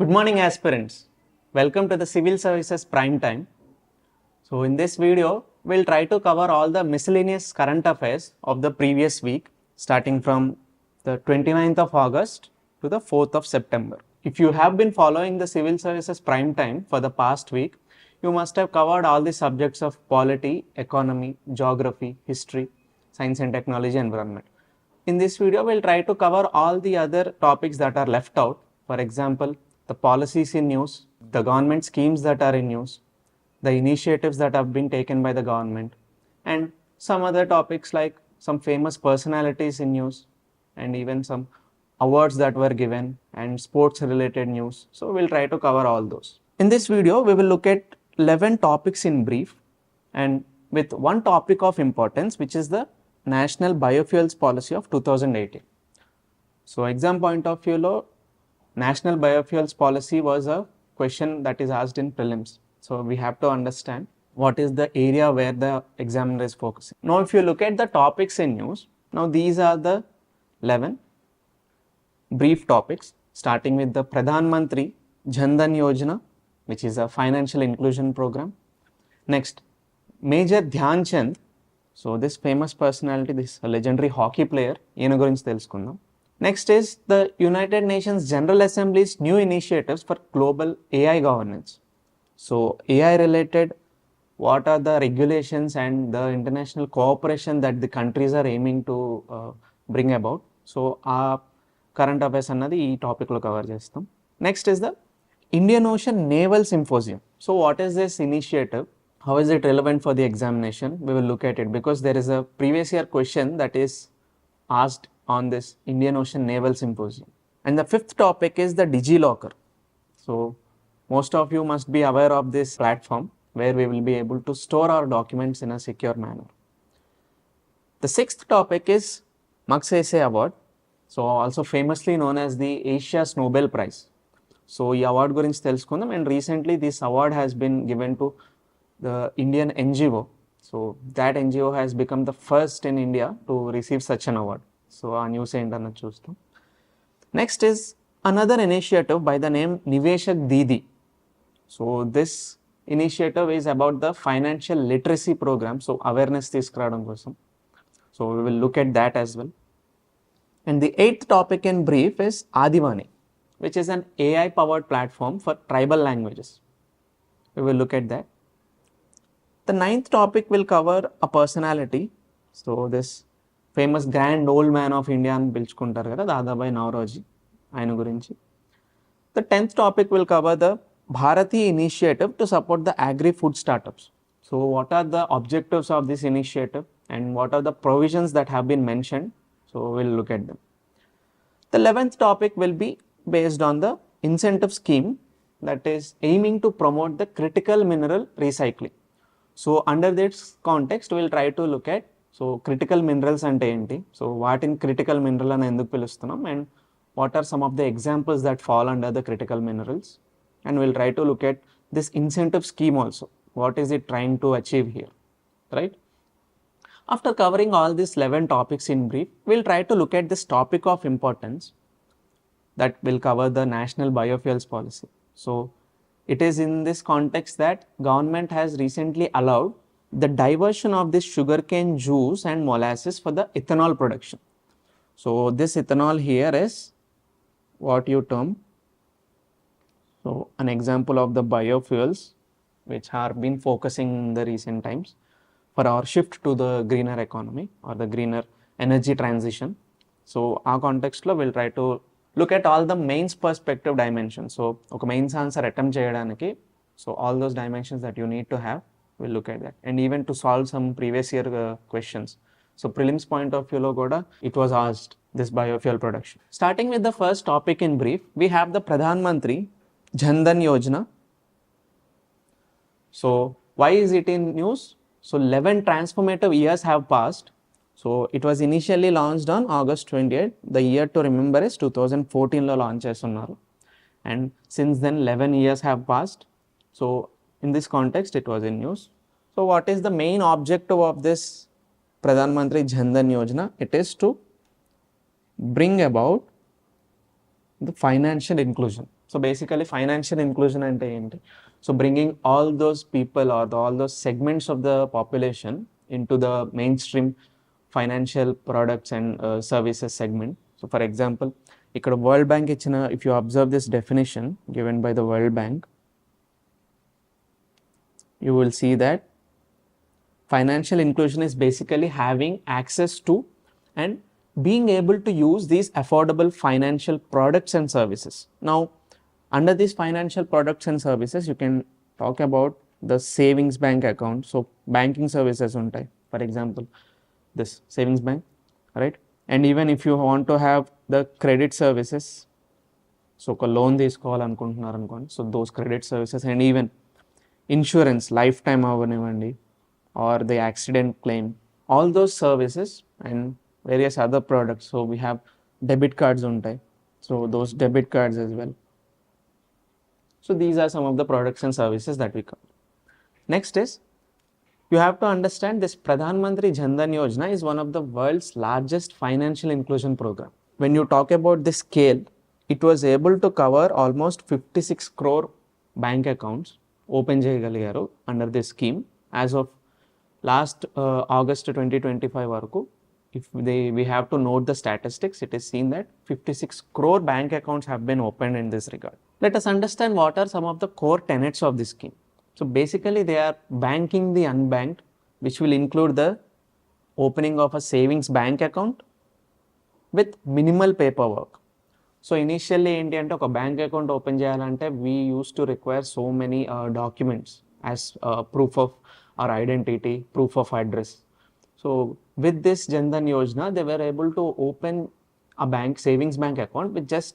Good morning aspirants. Welcome to the Civil Services Prime Time. So in this video, we'll try to cover all the miscellaneous current affairs of the previous week starting from the 29th of August to the 4th of September. If you have been following the Civil Services Prime Time for the past week, you must have covered all the subjects of polity, economy, geography, history, science and technology, environment. In this video, we'll try to cover all the other topics that are left out. For example, the policies in news, the government schemes that are in news, the initiatives that have been taken by the government, and some other topics like some famous personalities in news and even some awards that were given and sports related news. So we'll try to cover all those. In this video, we will look at 11 topics in brief and with one topic of importance, which is the National Biofuels Policy of 2018. So exam point of view, National Biofuels Policy was a question that is asked in prelims. So we have to understand what is the area where the examiner is focusing. Now if you look at the topics in news, now these are the 11 brief topics starting with the Pradhan Mantri Jan Dhan Yojana, which is a financial inclusion program. Next, Major Dhyan Chand. So this famous personality, this legendary hockey player, ఈయన గురించి తెలుసుకుందాం. Next is the United Nations General Assembly's new initiatives for global AI governance. So AI related, what are the regulations and the international cooperation that the countries are aiming to bring about. So our current affairs అన్నది ఈ టాపిక్లో cover చేస్తాం. Next is the Indian Ocean Naval Symposium. So what is this initiative? How is it relevant for the examination? We will look at it because there is a previous year question that is asked on this Indian Ocean Naval Symposium. And the fifth topic is the DigiLocker. So most of you must be aware of this platform where we will be able to store our documents in a secure manner. The sixth topic is Magsaysay Award, so also famously known as the Asia's Nobel Prize. So ఈ award గురించి తెలుసుకుందాం and recently this award has been given to the Indian NGO. So that NGO has become the first in India to receive such an award. So ఆ news ఏంటన్నది చూస్తాం. Next is another initiative by the name Niveshak Didi. So this initiative is about the financial literacy program. So awareness తీసుకురావడం కోసం. So we will look at that as well. And the eighth topic in brief is Vaani, which is an AI powered platform for tribal languages. We will look at that. The ninth topic will cover a personality. So this famous grand old man of India అని పిలుచుకుంటారు కదా, Dadabhai Naoroji, ఆయన గురించి. The 10th topic will cover the BHARATI initiative to support the Agri food startups. So what are the objectives of this initiative and what are the provisions that have been mentioned? So we'll look at them. The 11th topic will be based on the incentive scheme that is aiming to promote the critical mineral recycling. So under this context, we'll try to look at critical minerals ante enti, so what in critical mineral అని ఎందుకు పిలుస్తున్నాం and what are some of the examples that fall under the critical minerals, and we'll try to look at this incentive scheme also, what is it trying to achieve here, right? After covering all these 11 topics in brief, we'll try to look at this topic of importance that will cover the National Biofuels Policy. So it is in this context that government has recently allowed the diversion of this sugarcane juice and molasses for the ethanol production. So this ethanol here is what you term, so an example of the biofuels which have been focusing in the recent times for our shift to the greener economy or the greener energy transition. So our context lo we'll try to look at all the mains perspective dimensions. So oka mains answer attempt cheyadaniki, so all those dimensions that you need to have, we'll look at that, and even to solve some previous year questions. So prelims point of view lo kuda it was asked this biofuel production. Starting with the first topic in brief, we have the Pradhan Mantri Jan Dhan Yojana. So why is it in news? So 11 transformative years have passed. So it was initially launched on August 28th. The year to remember is 2014 lo launch చేస్తున్నారు, and since then 11 years have passed. So in this context it was in news. So what is the main objective of this Pradhan Mantri Jan Dhan Yojana? It is to bring about the financial inclusion. So basically financial inclusion ante enti? So bringing all those people or all those segments of the population into the mainstream financial products and services segment. So for example, ikkada World Bank ichina, if you observe this definition given by the World Bank, you will see that financial inclusion is basically having access to and being able to use these affordable financial products and services. Now, under these financial products and services, you can talk about the savings bank account. So, banking services untai, for example, this savings bank, right? And even if you want to have the credit services, so ఒక loan తీసుకోవాలనుకుంటున్నారు అనుకోండి, so those credit services and even insurance life time అవ్వనివ్వండి or the accident claim, all those services and various other products. So we have debit cards untai, so those debit cards as well. So these are some of the products and services that we cover. Next is, you have to understand this Pradhan Mantri Jan Dhan Yojana is one of the world's largest financial inclusion program. When you talk about the scale, it was able to cover almost 56 crore bank accounts open cheyagaligaru under this scheme as of last August 2025 వరకు. If we have to note the statistics, it is seen that 56 crore bank accounts have been opened in this regard. Let us understand what are some of the core tenets of this scheme. So basically they are banking the unbanked, which will include the opening of a savings bank account with minimal paperwork. So initially ఏంటి అంటే ఒక bank account open చేయాలంటే we used to require so many documents as proof of our identity, proof of address. So with this Jan Dhan Yojana, they were able to open a bank savings bank account with just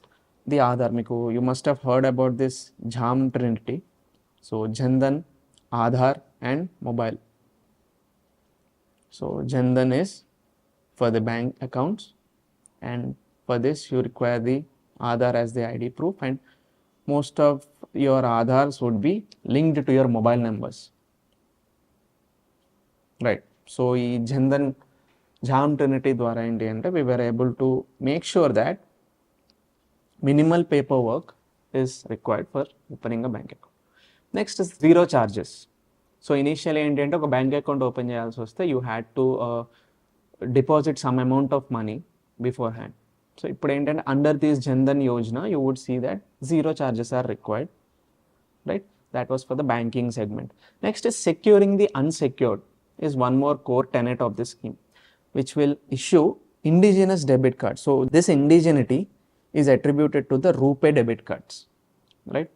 the Aadhaar. You must have heard about this JAM Trinity. So Jan Dhan, Aadhaar and mobile. So Jan Dhan is for the bank accounts, and for this you require the Aadhaar as the ID proof, and most of your Aadhaars would be linked to your mobile numbers. Right. So ఈ Jan Dhan jam Trinity ద్వారా ఏంటి అంటే we were able to make sure that minimal paperwork is required for opening a bank account. Next is zero charges. So initially ఏంటి అంటే ఒక bank account open చేయాల్సి వస్తే you had to deposit some amount of money beforehand. So ఇప్పుడు ఏంటంటే under this Jan Dhan Yojana you would see that zero charges are required, right? That was for the banking segment. Next is securing the unsecured is one more core tenet of this scheme, which will issue indigenous debit cards. So this indigeneity is attributed to the RuPay debit cards, right?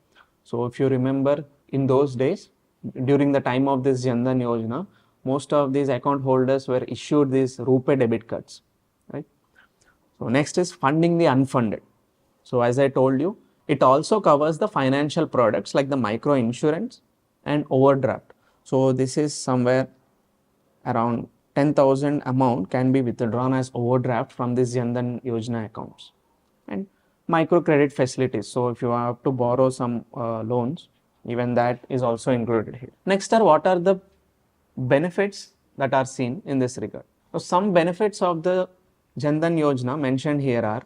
So if you remember, in those days, during the time of this Jan Dhan Yojana, most of these account holders were issued these RuPay debit cards, right? So next is funding the unfunded. So as I told you, it also covers the financial products like the micro insurance and overdraft. So this is somewhere around 10,000 amount can be withdrawn as overdraft from this Jan Dhan Yojana accounts, and microcredit facilities. So if you have to borrow some loans, even that is also included here. Next are what are the benefits that are seen in this regard. So some benefits of the Jan Dhan Yojana mentioned here are,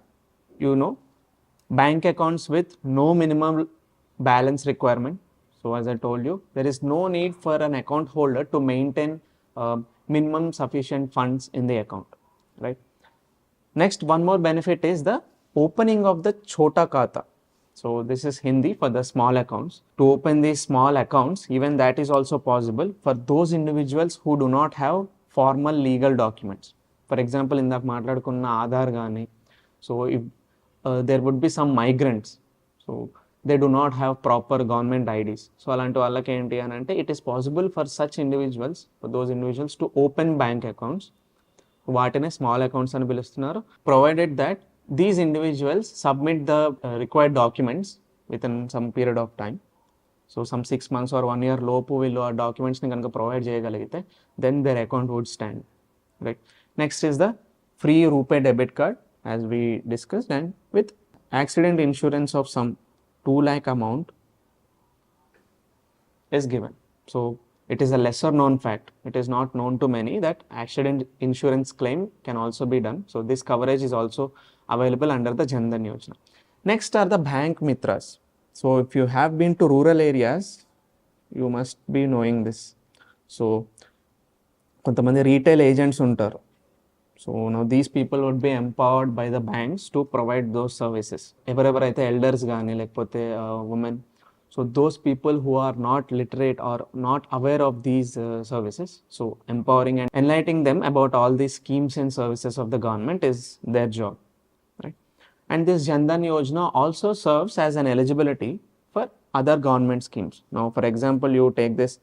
bank accounts with no minimum balance requirement. So as I told you, there is no need for an account holder to maintain minimum sufficient funds in the account, right? Next, one more benefit is the opening of the chota khata. So this is Hindi for the small accounts. To open these small accounts, even that is also possible for those individuals who do not have formal legal documents. For example, in the మాట్లాడుకున్న ఆధార్ గాని, so if there would be some migrants, so they do not have proper government IDs. So అలాంటి వాళ్ళకి ఏంటి అని అంటే it is possible for such individuals, for those individuals to open bank accounts. వాటినే small accounts అని పిలుస్తున్నారు, provided that these individuals submit the required documents within some period of time. So some 6 months or 1 year లోపు వీళ్ళు ఆ డాక్యుమెంట్స్ని కనుక provide చేయగలిగితే then their account would stand, right? Next is the free RuPay debit card as we discussed, and with accident insurance of some 2 lakh amount is given. So it is a lesser known fact, it is not known to many that accident insurance claim can also be done. So this coverage is also available under the Jan Dhan Yojana. Next are the bank mitras. So if you have been to rural areas, you must be knowing this. So కొంతమంది retail agents ఉంటారు. So now these people would be empowered by the banks to provide those services. ఎవరెవరైతే elders కానీ లేకపోతే women, so those people who are not literate or not aware of these services, so empowering and enlightening them about all these schemes and services of the government is their job, right? And this Jan Dhan Yojana also serves as an eligibility for other government schemes. Now for example, you take this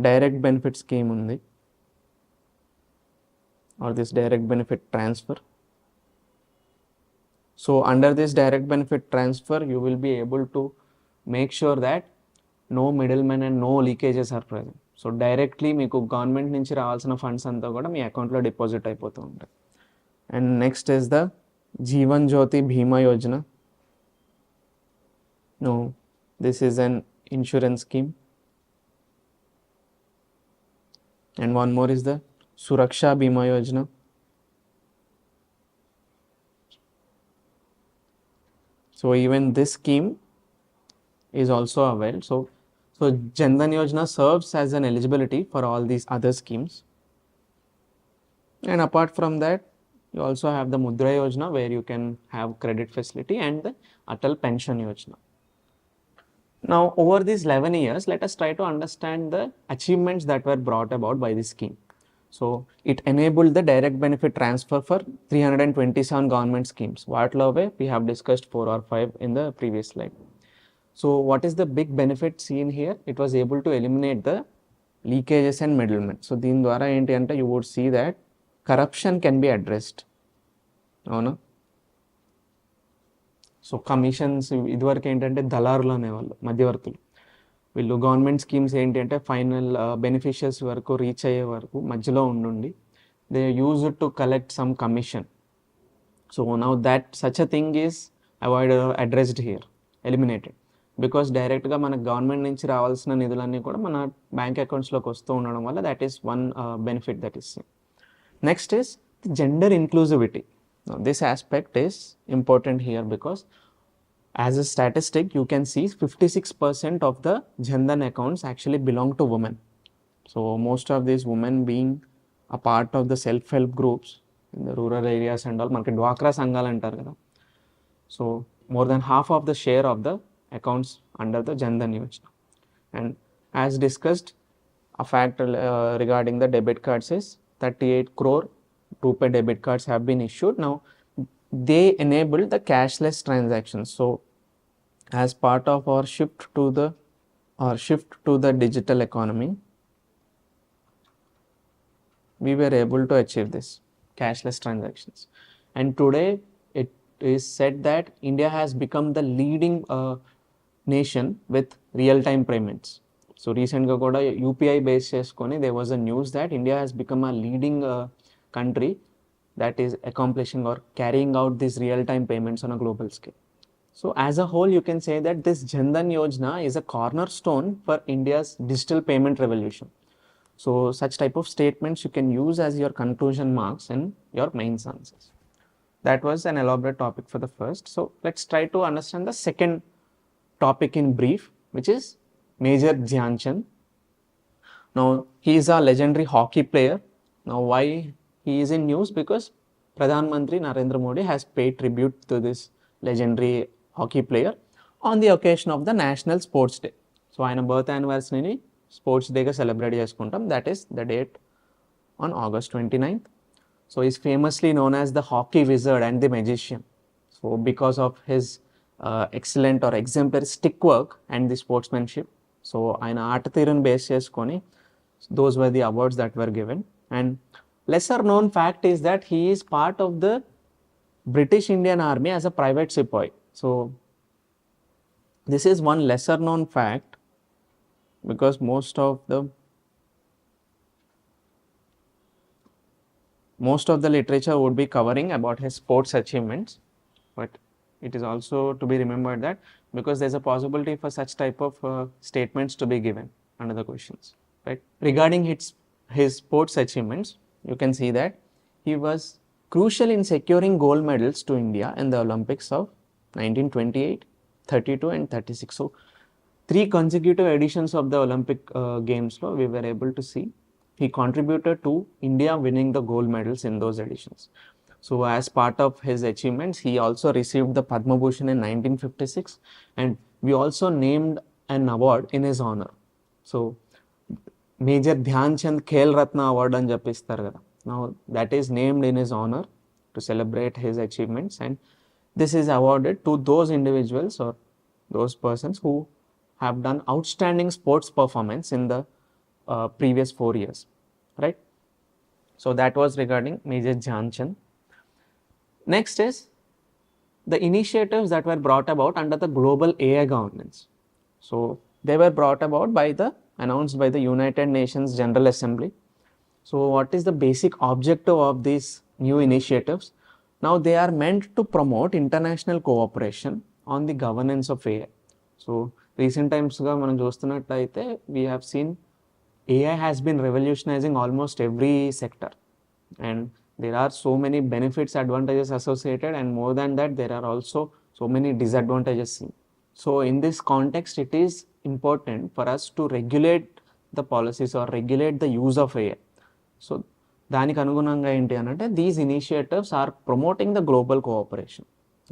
direct benefit scheme undi, or this direct benefit transfer. So under this direct benefit transfer, you will be able to make sure that no middlemen and no leakages are present. So directly మీకు government నుంచి రావాల్సిన funds అంతా కూడా మీ అకౌంట్లో deposit అయిపోతూ ఉంటాయి. And next is the Jeevan Jyoti Bima Yojana. No, this is an insurance scheme. And one more is the Suraksha Bima Yojana. So even this scheme is also availed. So Jan Dhan Yojana serves as an eligibility for all these other schemes. And apart from that, you also have the Mudra Yojana, where you can have credit facility, and the Atal Pension Yojana. Now over these 11 years, let us try to understand the achievements that were brought about by this scheme. So it enabled the direct benefit transfer for 327 government schemes. What love we have discussed 4 or 5 in the previous slide. So what is the big benefit seen here? It was able to eliminate the leakages and middlemen. So దీని ద్వారా ఏంటి అంటే you would see that corruption can be addressed. అవునా? So commissions ఇదివరకు ఏంటంటే దళారులు అనేవాళ్ళు, మధ్యవర్తులు. వీళ్ళు గవర్నమెంట్ స్కీమ్స్ ఏంటి అంటే ఫైనల్ బెనిఫిషియర్స్ వరకు రీచ్ అయ్యే వరకు మధ్యలో ఉండి they use to collect some commission. So now that such a thing is addressed here, eliminated. Because డైరెక్ట్గా మనకు గవర్నమెంట్ నుంచి రావాల్సిన నిధులన్నీ కూడా మన బ్యాంక్ అకౌంట్స్లోకి వస్తూ ఉండడం వల్ల that is one benefit that is. Next is gender inclusivity. This aspect is important here because as a statistic you can see 56% of the Jan Dhan accounts actually belong to women. So most of these women being a part of the self-help groups in the rural areas and all, మనకి డ్వాక్రా సంఘాలు అంటారు కదా. So more than half of the share of the accounts under the Jan Dhan Yojana. And as discussed, a fact regarding the debit cards is 38 crore RuPay debit cards have been issued. Now they enable the cashless transactions. So as part of our shift to the digital economy, we were able to achieve this cashless transactions. And today it is said that India has become the leading nation with real time payments. So recent ga kuda UPI based cheskoni there was a news that India has become a leading country that is accomplishing or carrying out these real-time payments on a global scale. So as a whole, you can say that this Jan Dhan Yojana is a cornerstone for India's digital payment revolution. So such type of statements you can use as your conclusion marks in your mains answers. That was an elaborate topic for the first. So let's try to understand the second topic in brief, which is Major Dhyan Chand. Now he is a legendary hockey player. Now why he is in news? Because Pradhan Mantri Narendra Modi has paid tribute to this legendary hockey player on the occasion of the National Sports Day. So ఆయన birth యానివర్సరీని sports డేగా celebrate చేసుకుంటాం. That is the date on August 29th. So he's famously known as the hockey wizard and the magician. So because of his excellent or exemplary stick work and the sportsmanship, so ఆయన ఆట తీరుని base చేసుకొని those were the awards that were given. And lesser known fact is that he is part of the British Indian Army as a private sepoy. So this is one lesser known fact because most of the literature would be covering about his sports achievements, but it is also to be remembered that because there is a possibility for such type of statements to be given under the questions, right? Regarding his sports achievements, you can see that he was crucial in securing gold medals to India in the Olympics of 1928 32 and 36. So 3 consecutive editions of the Olympic Games we were able to see he contributed to India winning the gold medals in those editions. So as part of his achievements, he also received the Padma Bhushan in 1956, and we also named an award in his honor. So Major Dhyan Chand Khel Ratna Award అని చెప్పిస్తారు కదా. Now that is named in his honor to celebrate his achievements, and this is awarded to those individuals or those persons who have done outstanding sports performance in the previous 4 years, right? So that was regarding Major Dhyan Chand. Next is the initiatives that were brought about under the global AI governance. So they were brought about by announced by the United Nations General Assembly. So what is the basic objective of these new initiatives? Now they are meant to promote international cooperation on the governance of AI. So recent times ga manam chustunnatlaithe we have seen AI has been revolutionizing almost every sector, and there are so many benefits, advantages associated, and more than that there are also so many disadvantages seen. So in this context, it is important for us to regulate the policies or regulate the use of AI. So దానికి అనుగుణంగా ఏంటి అని అంటే these initiatives are promoting the global cooperation,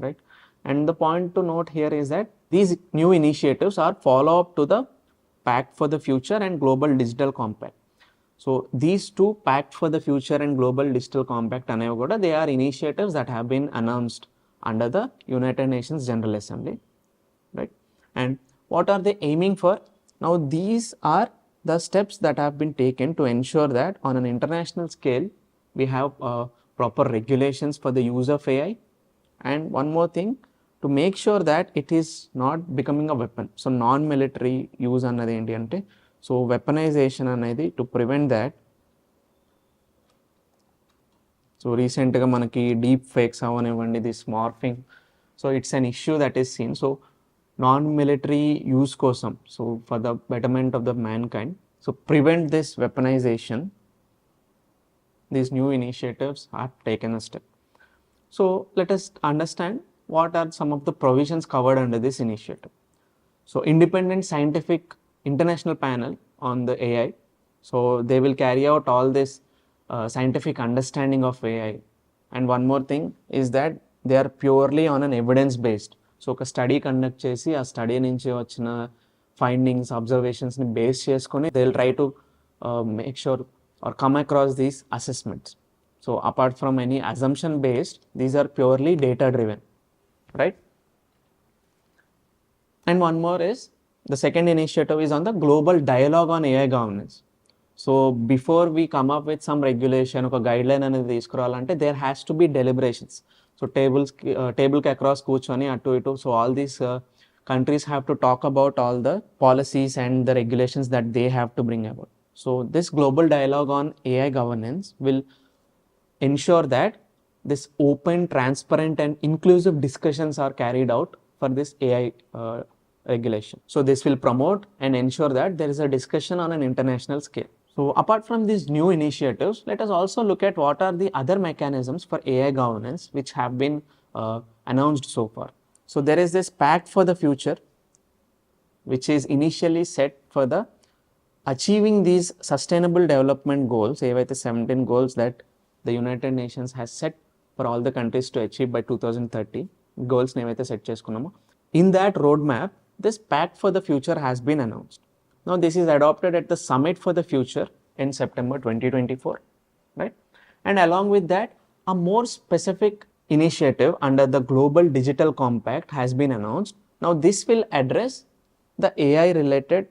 right? And the point to note here is that these new initiatives are follow-up to the Pact for the Future and Global Digital Compact. So these two, Pact for the Future and Global Digital Compact అనేవి కూడా they are initiatives that have been announced under the United Nations General Assembly, right? And what are they aiming for? Now these are the steps that have been taken to ensure that on an international scale we have proper regulations for the use of AI, and one more thing, to make sure that it is not becoming a weapon. So non-military use అన్నది ఏంటి అంటే so weaponization అనేది to prevent that. So రీసెంట్గా మనకి deep fakes అవనివ్వండి, this morphing, so it's an issue that is seen. So non military use కోసం, so for the betterment of the mankind, so prevent this weaponization, these new initiatives have taken a step. So let us understand what are some of the provisions covered under this initiative. So independent scientific international panel on the AI, so they will carry out all this scientific understanding of AI. And one more thing is that they are purely on an evidence based. So ఒక study conduct చేసి ఆ study నుంచి వచ్చిన findings, అబ్జర్వేషన్స్ని base చేసుకొని they will try to make sure or come across these assessments. So apart from any assumption based, these are purely data driven, right? And one more is the second initiative is on the global dialogue on AI governance. So before we come up with some regulation, oka guideline anedi తీసుకురావాలంటే there has to be deliberations. So table ki across కూర్చొని అటు ఇటు, so all these countries have to talk about all the policies and the regulations that they have to bring about. So this global dialogue on AI governance will ensure that this open, transparent and inclusive discussions are carried out for this AI regulation. So this will promote and ensure that there is a discussion on an international scale. So apart from these new initiatives, let us also look at what are the other mechanisms for AI governance which have been announced so far. So there is this Pact for the Future, which is initially set for the achieving these sustainable development goals, ఏవైతే 17 goals that the United Nations has set for all the countries to achieve by 2030, goals ఏవైతే set చేసుకున్నామో, in that roadmap this Pact for the Future has been announced. Now this is adopted at the Summit for the Future in September 2024, right? And along with that, a more specific initiative under the Global Digital Compact has been announced. Now this will address the AI related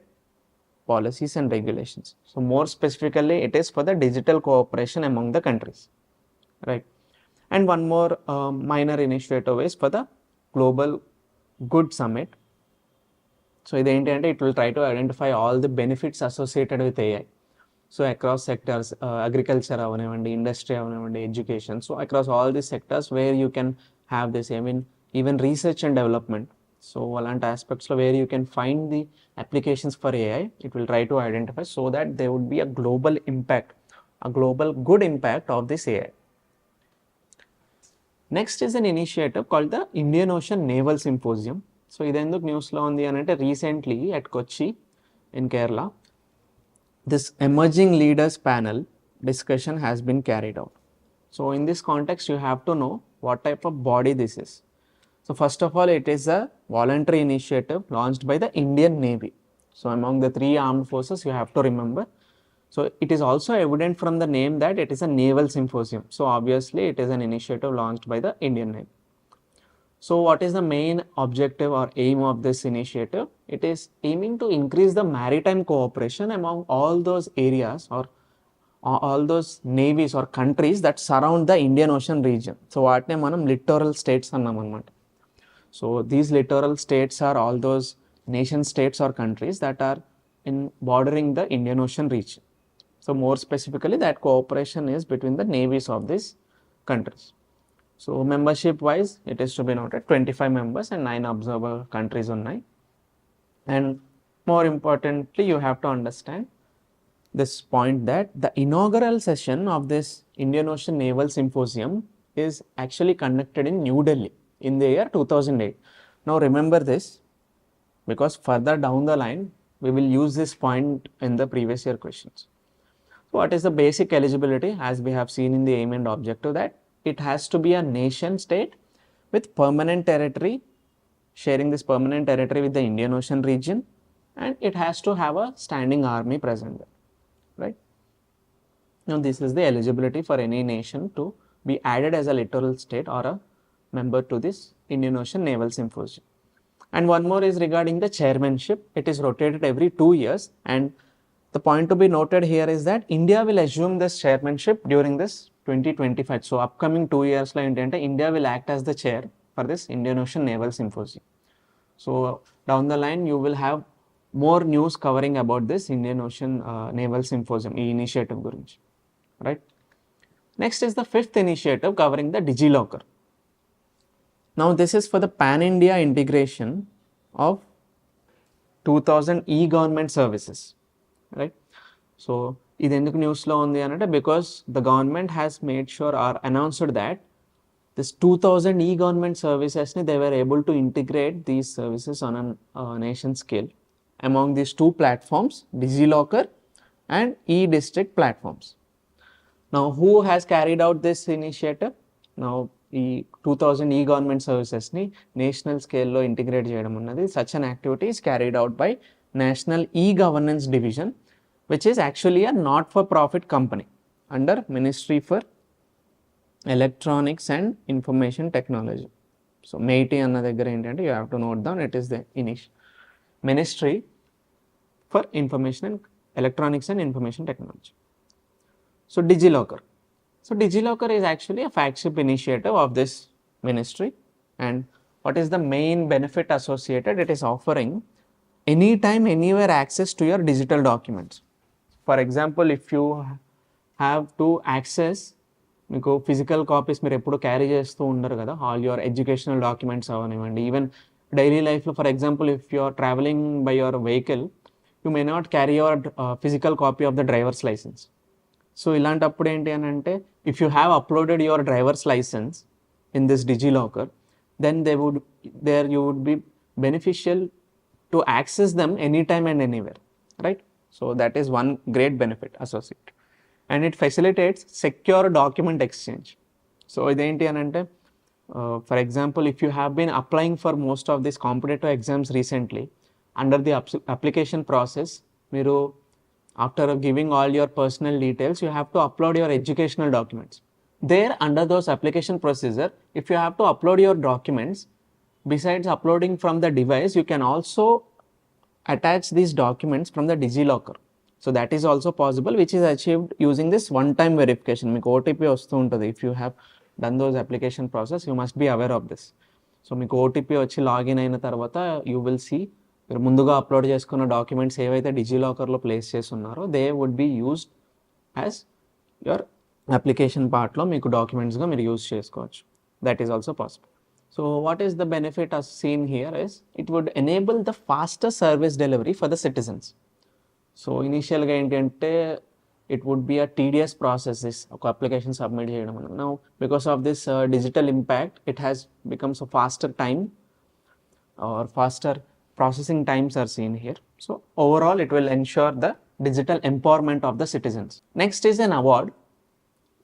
policies and regulations. So more specifically, it is for the digital cooperation among the countries, right? And one more minor initiative is for the Global Good Summit. So it will try to identify all the benefits associated with AI. So across sectors, agriculture, industry, education. So across all these sectors where you can have this, even research and development. So అలాంటి aspects where you can find the applications for AI, it will try to identify so that there would be a global impact, a global good impact of this AI. Next is an initiative called the Indian Ocean Naval Symposium. So ఇది ఎందుకు న్యూస్లో ఉంది అని అంటే recently at Kochi in Kerala this emerging leaders panel discussion has been carried out. So in this context, you have to know what type of body this is. So first of all, it is a voluntary initiative launched by the Indian Navy. So among the three armed forces, you have to remember. So it is also evident from the name that it is a naval symposium. So obviously it is an initiative launched by the Indian Navy. So what is the main objective or aim of this initiative? It is aiming to increase the maritime cooperation among all those areas or all those navies or countries that surround the Indian Ocean region. So what name manam littoral states annam anamata. So these littoral states are all those nation states or countries that are in bordering the Indian Ocean region. So more specifically, that cooperation is between the navies of these countries. So membership wise, it is to be noted 25 members and 9 observer countries unnai. And more importantly, you have to understand this point that the inaugural session of this Indian Ocean Naval Symposium is actually conducted in New Delhi in the year 2008. Now remember this, because further down the line, we will use this point in the previous year questions. So what is the basic eligibility? As we have seen in the aim and objective, that it has to be a nation state with permanent territory, sharing this permanent territory with the Indian Ocean region, and it has to have a standing army present there, right? Now this is the eligibility for any nation to be added as a littoral state or a member to this Indian Ocean Naval Symposium. And one more is regarding the chairmanship. It is rotated every 2 years, and the point to be noted here is that India will assume this chairmanship during this 2025. So upcoming 2 years la entante India will act as the chair for this Indian Ocean Naval Symposium. So down the line you will have more news covering about this Indian Ocean Naval Symposium initiative gurinchi, right? Next is the fifth initiative covering the DigiLocker. Now this is for the pan-India integration of 2000 e-government services, right? So ఇది ఎందుకు న్యూస్లో ఉంది అంటే because the government has made sure or announced that this 2000 e-government services they were able to integrate these services on a nation scale among these two platforms, DigiLocker and e-district platforms. Now who has carried out this initiative? Now ఈ 2000 e-government servicesని national స్కేల్లో integrate చేయడం ఉన్నది. Such an activity is carried out by National E-Governance Division, which is actually a not-for-profit company under Ministry for Electronics and Information Technology. So MeitY అన్న దగ్గర ఏంటంటే you have to note down, it is the Ministry for Information and Electronics and Information Technology. So DigiLocker. So DigiLocker is actually a flagship initiative of this ministry, and what is the main benefit associated? It is offering anytime, anywhere access to your digital documents. For example, if you have to access మీకు physical copies మీరు ఎప్పుడు carry చేస్తూ ఉండరు కదా, all your educational documents అవనివ్వండి, even daily లైఫ్లో for example if you are travelling by your vehicle you may not carry your physical copy of the driver's licence. So ఇలాంటప్పుడు ఏంటి అని అంటే if you have uploaded your driver's licence in this DigiLocker, then you would be beneficial to access them anytime and anywhere, right? So that is one great benefit associated, and it facilitates secure document exchange. So identi anante for example, if you have been applying for most of these competitive exams recently, under the application process మీరు after giving all your personal details you have to upload your educational documents. There under those application procedure, if you have to upload your documents, besides uploading from the device, you can also attach these documents from the DigiLocker. So that is also possible, which is achieved using this one-time verification. మీకు OTP వస్తూ ఉంటుంది. If you have done those application process, you must be aware of this. So మీకు OTP వచ్చి login అయిన తర్వాత you will see మీరు ముందుగా upload చేసుకున్న డాక్యుమెంట్స్ ఏవైతే డిజిలాకర్లో ప్లేస్ చేసి ఉన్నారో they would be used as your application పార్ట్లో మీకు డాక్యుమెంట్స్గా మీరు యూజ్ చేసుకోవచ్చు. That is also possible. So what is the benefit as seen here is it would enable the faster service delivery for the citizens. So ఇనీషియల్గా ఏంటంటే it would be a tedious process, this ఒక application submit చేయడం. Now because of this digital impact, it has become so faster time or faster processing times are seen here. So overall it will ensure the digital empowerment of the citizens. Next is an award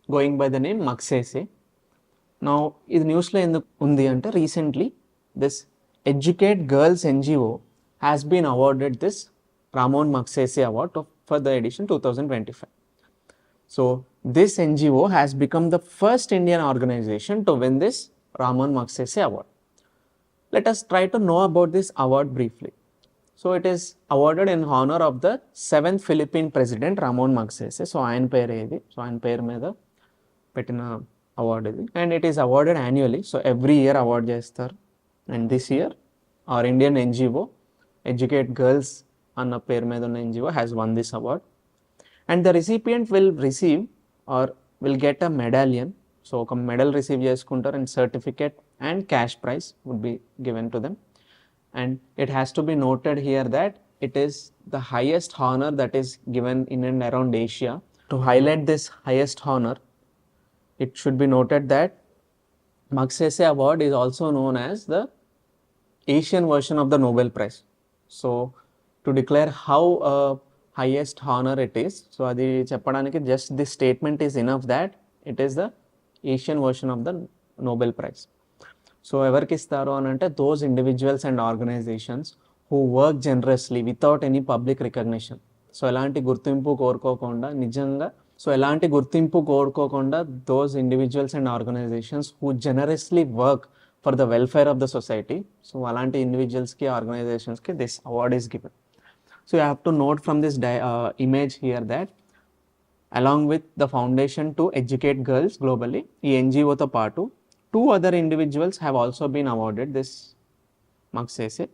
going by the name Magsaysay. Now ఇది న్యూస్లో ఎందుకు ఉంది అంటే recently this Educate Girls NGO has been awarded this Ramon Magsaysay Award for the edition 2025. So this NGO has become the first Indian organization to win this Ramon Magsaysay Award. Let us try to know about this award briefly. So it is awarded in honor of the 7th Philippine President Ramon Magsaysay. So ఆయన పేరు ఏది, so ఆయన పేరు మీద పెట్టిన award ఇది, and it is awarded annually. So every year award చేస్తారు. And this year our Indian NGO Educate Girls అన్న పేరు మీద ఉన్న NGO has won this award, and the recipient will receive or will get a medallion. So ఒక medal receive చేసుకుంటారు, and certificate and cash prize would be given to them. And it has to be noted here that it is the highest honor that is given in and around Asia. To highlight this highest honor, it should be noted that Magsaysay Award is also known as the Asian version of the Nobel Prize. So to declare how highest honor it is, so adi cheppadaniki just this statement is enough that it is the Asian version of the Nobel Prize. So evarki istaro anante those individuals and organizations who work generously without any public recognition. So elanti gurtimpu కోరుకోకుండా నిజంగా ఎలాంటి గుర్తింపు కోరుకోకుండా those individuals and organizations who generously work for the welfare of the society, so అలాంటి individualsకి, organizationsకి this award is given. So you have to note from this image here that along with the foundation to educate girls globally, ఈ NGOతో పాటు 2 other individuals have also been awarded this Magsaysay.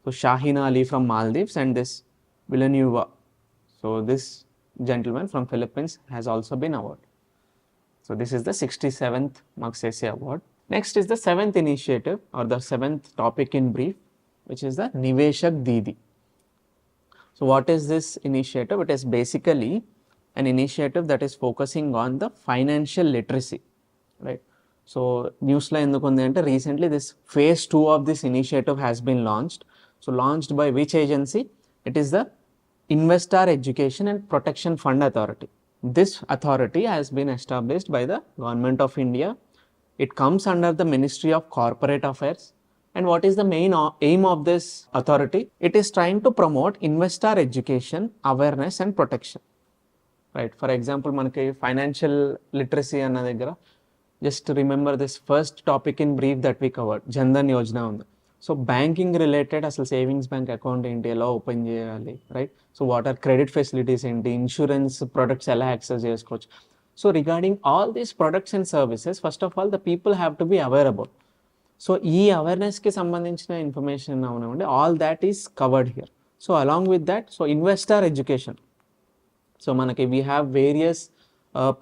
So Shaheen Ali from Maldives and this Villanueva. So this gentleman from Philippines has also been awarded. So this is the 67th Magsaysay Award. Next is the 7th initiative or the 7th topic in brief, which is the Niveshak Didi. So what is this initiative? It is basically an initiative that is focusing on the financial literacy, right? So news lo enduku undi ante recently this phase 2 of this initiative has been launched. So launched by which agency? It is the Investor Education and Protection Fund Authority. This authority has been established by the Government of India. It comes under the Ministry of Corporate Affairs. And what is the main aim of this authority? It is trying to promote investor education, awareness and protection. Right? For example, manaki financial literacy anna daggara, just remember this first topic in brief that we covered, Jandan Yojana undi. So banking related అసలు savings bank account ఏంటి, ఎలా open చేయాలి, right? So what are credit facilities ఏంటి, insurance products ఎలా access చేసుకోవచ్చు. So regarding all these products and services first of all the people have to be aware about. So ఈ అవేర్నెస్కి సంబంధించిన information అవునండి, all that is covered here. So along with that, so investor education. So మనకి we have various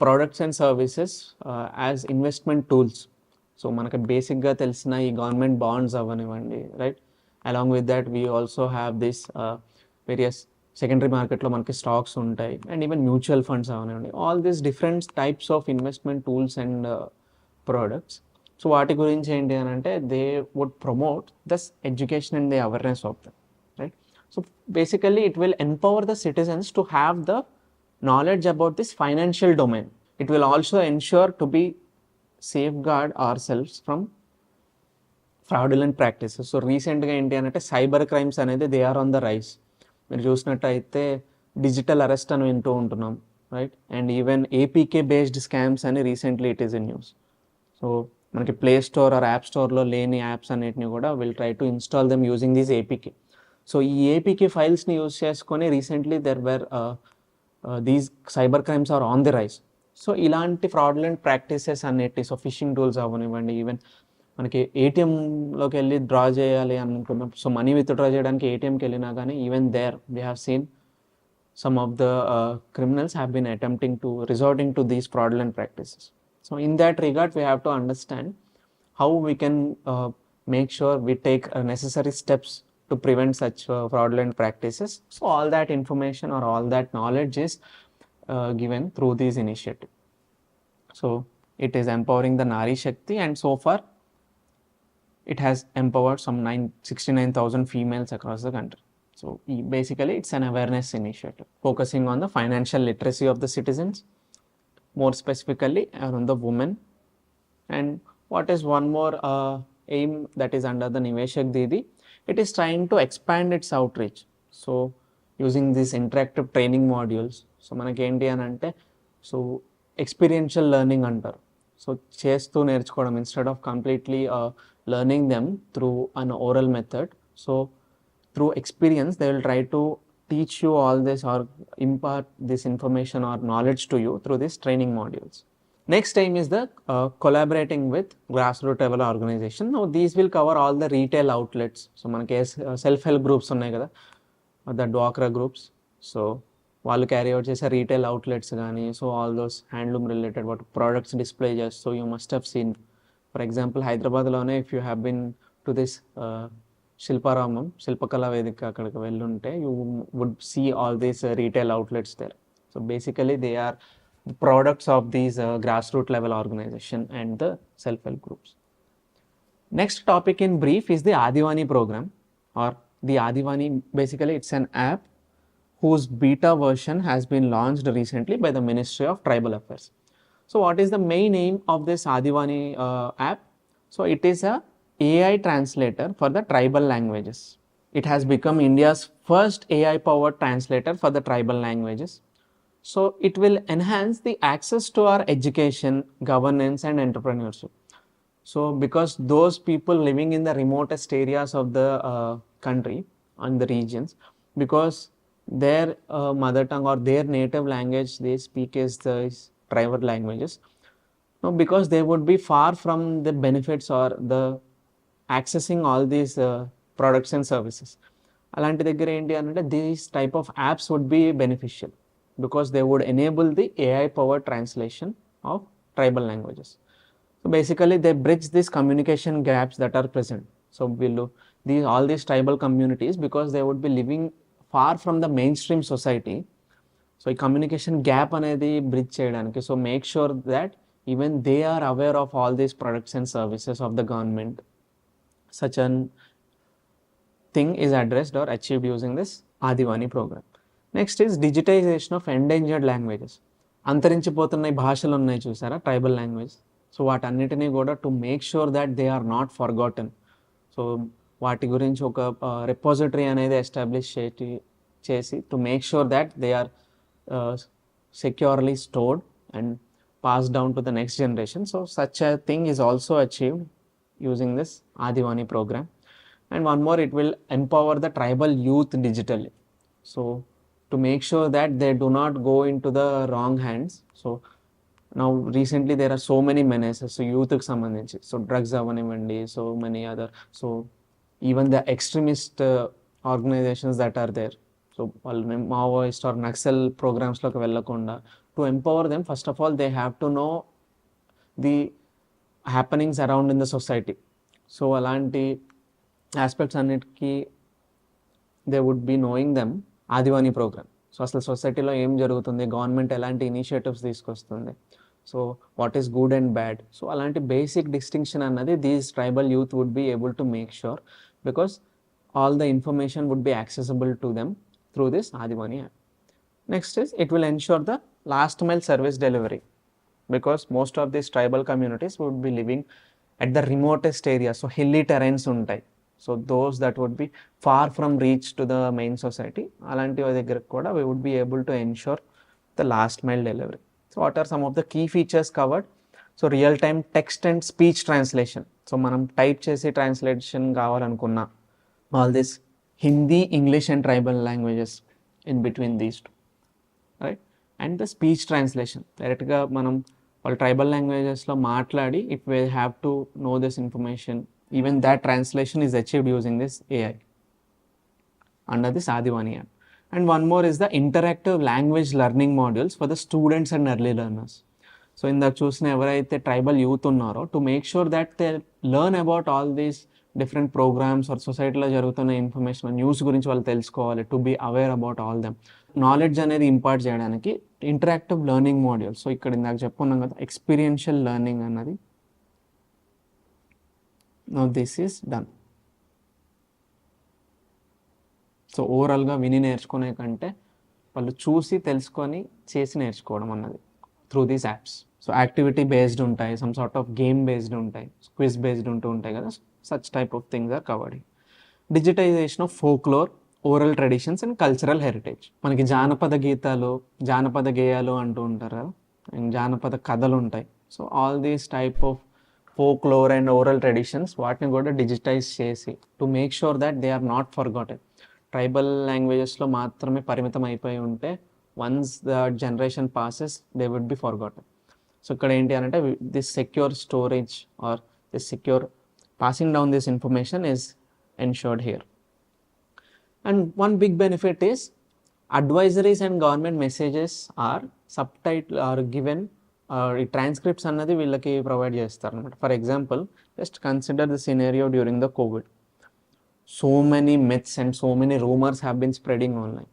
products and services as investment tools. So మనకి బేసిక్గా తెలిసిన ఈ government bonds అవనివ్వండి, right? Along with that we also have this various secondary మార్కెట్లో మనకి stocks ఉంటాయి, and even mutual funds అవనివ్వండి, all these different types of investment tools and products. So వాటి గురించి ఏంటి అని అంటే they would promote thus education and the awareness of them, right? So basically it will empower the citizens to have the knowledge about this financial domain. It will also ensure to be safeguard ourselves from fraudulent practices. So recentగా ఏంటి అంటే cyber crimes అనేది they are on the rise. మీరు చూసినట్టయితే digital arrest అని వింటూ ఉంటున్నాం, right? And even APK based scams అని recently it is in news. So మనకి ప్లే స్టోర్ ఆర్ యాప్ స్టోర్లో లేని యాప్స్ అన్నిటిని కూడా will try to install them using these APK. So ఈ ఏపీకే ఫైల్స్ని యూజ్ చేసుకొని recently there were these cyber crimes are on the rise. So ఇలాంటి ఫ్రాడ్యులెంట్ ప్రాక్టీసెస్ అన్నిటి, సో ఫిషింగ్ టూల్స్ అవనివ్వండి, ఈవెన్ మనకి ఏటీఎంలోకి వెళ్ళి డ్రా చేయాలి అనుకున్నాం, సో మనీ విత్డ్రా చేయడానికి ఏటీఎంకి వెళ్ళినా కానీ even there we have seen some of the criminals have been attempting to resorting to these fraudulent practices. So in that regard, we have to understand how we can make sure we take necessary steps to prevent such fraudulent practices. So all that information or all that knowledge is given through these initiatives. So it is empowering the Nari Shakti, and so far it has empowered some 69,000 females across the country. So basically it's an awareness initiative focusing on the financial literacy of the citizens, more specifically around the women. And what is one more aim that is under the Niveshak Didi? It is trying to expand its outreach. So using these interactive training modules. So manaki enti anante, so experiential learning antaru. So చేస్తూ నేర్చుకోవడం instead of completely learning them through an oral method. So through experience they will try to teach you all this or impart this information or knowledge to you through these training modules. Next aim is the collaborating with grassroots level organization. Now these will cover all the retail outlets. So manaki self-help groups ఉన్నాయి కదా, the Dwakra groups. So వాళ్ళు carry out చేసే retail outlets కానీ, so all those handloom related వాటి products display చేస్తూ you must have seen. For example హైదరాబాద్లోనే if you have been to this Shilparamam, Shilpakala Vedika, అక్కడికి వెళ్ళుంటే you would see all these retail outlets there. So basically they are the products of these grassroots level organization and the self-help groups. Next topic in brief is the Adivani program, or the Adivani, basically it's an app whose beta version has been launched recently by the Ministry of Tribal Affairs. So what is the main aim of this Adivani app? So it is a AI translator for the tribal languages. It has become India's first AI powered translator for the tribal languages. So it will enhance the access to our education, governance and entrepreneurship. So because those people living in the remotest areas of the country and the regions, because their mother tongue or their native language they speak is the tribal languages. Now because they would be far from the benefits or the accessing all these products and services. అలాంటి దగ్గర ఏంటి అంటే these type of apps would be beneficial, because they would enable the AI powered translation of tribal languages. So basically they bridge these communication gaps that are present. So below all these tribal communities, because they would be living far from the mainstream society. So a communication gap anedi bridge cheyadaniki, so make sure that even they are aware of all these products and services of the government. Such an thing is addressed or achieved using this Adivani program. Next is digitization of endangered languages. అంతరించిపోతున్న భాషలు ఉన్నాయి చూసారా, tribal language. So వాటన్నిటినీ కూడా to make sure that they are not forgotten. So వాటి గురించి ఒక repository అనేది ఎస్టాబ్లిష్ చేసి to make sure that they are securely stored and pass down to the next generation. So such a thing is also achieved using this Adivani program. And one more, it will empower the tribal youth digitally. So to make sure that they do not go into the wrong hands. So now recently there are so many menaces, so youth కి సంబంధించి, so drugs అవనివ్వండి, so many other, so even the extremist organizations that are there, so వాళ్ళు Maoist are Naxal ప్రోగ్రామ్స్లోకి వెళ్ళకుండా to empower them, first of all they have to know the happenings around in the society. So అలాంటి aspects అన్నిటికీ they would be knowing them Adivani program. So అసలు సొసైటీలో ఏం జరుగుతుంది, government ఎలాంటి initiatives తీసుకొస్తుంది, so what is good and bad. So అలాంటి basic distinction అన్నది these tribal youth would be able to make sure, because all the information would be accessible to them through this Adivani app. Next is it will ensure the last mile service delivery, because most of these tribal communities would be living at the remotest area. So hilly terrains ఉంటాయి, so those that would be far from reach to the main society. అలాంటి దగ్గరకు కూడా we would be able to ensure the last mile delivery. So what are some of the key features covered? So real time text and speech translation. So మనం type చేసి translation కావాలనుకున్నా, all this Hindi, English and tribal languages in between these two, right? And the speech translation, డైరెక్ట్గా మనం వాళ్ళు tribal లాంగ్వేజెస్లో మాట్లాడి, if we have to no this information, even that translation is achieved using this AI under this Adivani app. And one more is the interactive language learning modules for the students and early learners. So ఇందాక చూసిన ఎవరైతే tribal youth ఉన్నారో, to make sure that they learn about all these different programmes or సొసైటీలో జరుగుతున్న information, news గురించి వాళ్ళు తెలుసుకోవాలి, to be aware about all them. Knowledge అనేది ఇంపార్ట్ చేయడానికి ఇంటరాక్టివ్ లెర్నింగ్ మాడ్యూల్స్. సో ఇక్కడ ఇందాక చెప్పుకున్నాం కదా, ఎక్స్పీరియన్షియల్ లెర్నింగ్ అన్నది Now this is done. So ఓవరాల్గా విని నేర్చుకునే కంటే వాళ్ళు చూసి తెలుసుకొని చేసి నేర్చుకోవడం అన్నది through these apps. So activity based ఉంటాయి, some sort of game based ఉంటాయి, క్విజ్ బేస్డ్ ఉంటాయి కదా, such type of things are covered. Digitization of folklore, oral traditions and cultural heritage. మనకి జానపద గీతాలు, జానపద గేయాలు అంటూ ఉంటారు కదా, అండ్ జానపద కథలు ఉంటాయి. So all these type of folklore and oral traditions వాటిని కూడా డిజిటైజ్ చేసి to make sure that they are not forgotten. Tribal లాంగ్వేజెస్లో మాత్రమే పరిమితం అయిపోయి ఉంటే once the generation passes they would be forgotten. So ఇక్కడ ఏంటి అంటే this secure storage or this secure passing down this information is ensured here. And one big benefit is advisories and government messages are subtitle are given, transcripts annadi villaki provide chestaru anamata. For example, just consider the scenario during the COVID. So many myths and so many rumors have been spreading online.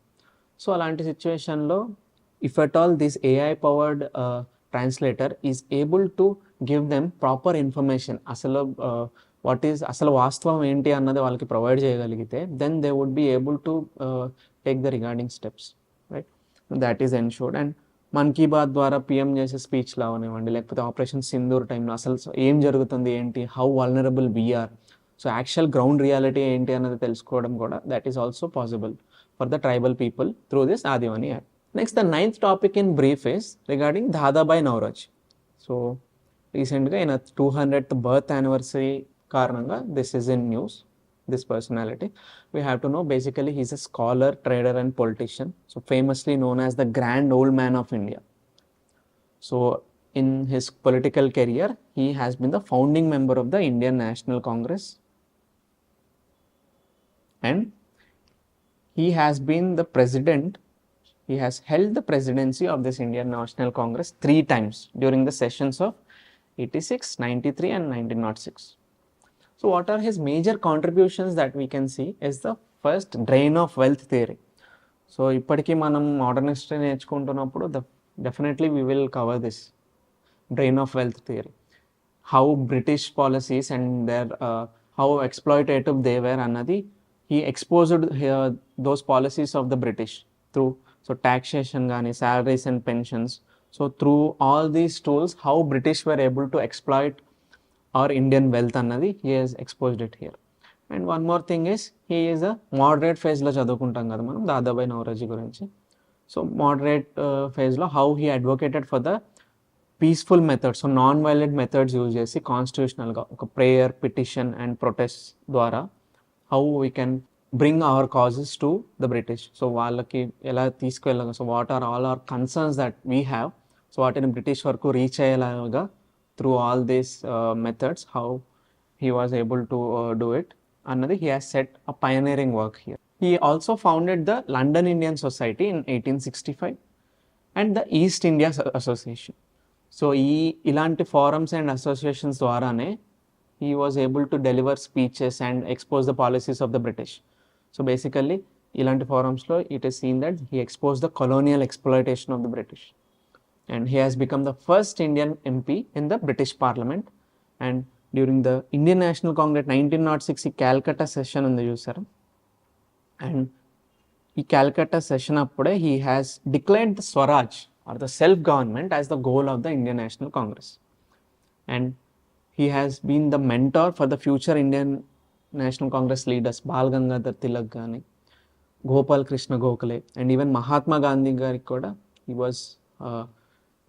So alanti situation lo if at all this AI powered translator is able to give them proper information, asalu what is అసలు వాస్తవం ఏంటి అన్నది వాళ్ళకి provide చేయగలిగితే then they would be able to take the regarding steps, right. That is ensured. And Mann Ki Baat ద్వారా PM చేసే స్పీచ్లు అవనివ్వండి, లేకపోతే ఆపరేషన్ సింధూర్ టైంలో అసలు ఏం జరుగుతుంది ఏంటి, how vulnerable we are, so actual ground reality ఏంటి అన్నది తెలుసుకోవడం కూడా that is also possible for the tribal people through this Adivani app. Next the 9th topic in brief is regarding Dadabhai Naoroji. So రీసెంట్గా ఈయన 200th బర్త్ యానివర్సరీ కారణంగా this is in news, this personality. We have to know basically he's a scholar, trader and politician. So famously known as the grand old man of India. So in his political career he has been the founding member of the Indian National Congress and he has been the president. He has held the presidency of this Indian National Congress 3 times during the sessions of 86, 93 and 1906. So what are his major contributions that we can see is the first drain of wealth theory. So ఇప్పటికీ మనం modern history నేర్చుకుంటున్నప్పుడు definitely we will cover this drain of wealth theory, how British policies and their how exploitative they were అన్నది he exposed those policies of the British through taxation కానీ, salaries and pensions. So through all these tools how British were able to exploit our Indian wealth అన్నది he has exposed it here. And one more thing is he is a moderate phase-లో చదువుకుంటాం కదా మనం దాదాబాయ్ నౌరోజీ గురించి. So moderate ఫేజ్లో how he advocated for the peaceful methods, so non violent methods use చేసి కాన్స్టిట్యూషనల్గా ఒక ప్రేయర్, పిటిషన్ అండ్ ప్రొటెస్ట్ ద్వారా how we can bring our causes to the British. So వాళ్ళకి ఎలా తీసుకువెళ్ళగా, so what are all our concerns that we have, so వాటిని British వరకు reach అయ్యేలాగా through all these methods how he was able to do it annadi he has set a pioneering work here. He also founded the London Indian Society in 1865 and the East India Association. So ilanti forums and associations dwarane he was able to deliver speeches and expose the policies of the British. So basically ilanti forums lo it is seen that he exposed the colonial exploitation of the British. And he has become the first Indian MP in the British Parliament. And during the Indian National Congress 1906 ఈ Calcutta session ఉంది చూసారు, and ఈ Calcutta session అప్పుడే he has declared the Swaraj or the self-government as the goal of the Indian National Congress. And he has been the mentor for the future Indian National Congress leaders, Bal Gangadhar Tilak గాని, Gopal Krishna Gokhale and even Mahatma Gandhi గారికి కూడా he was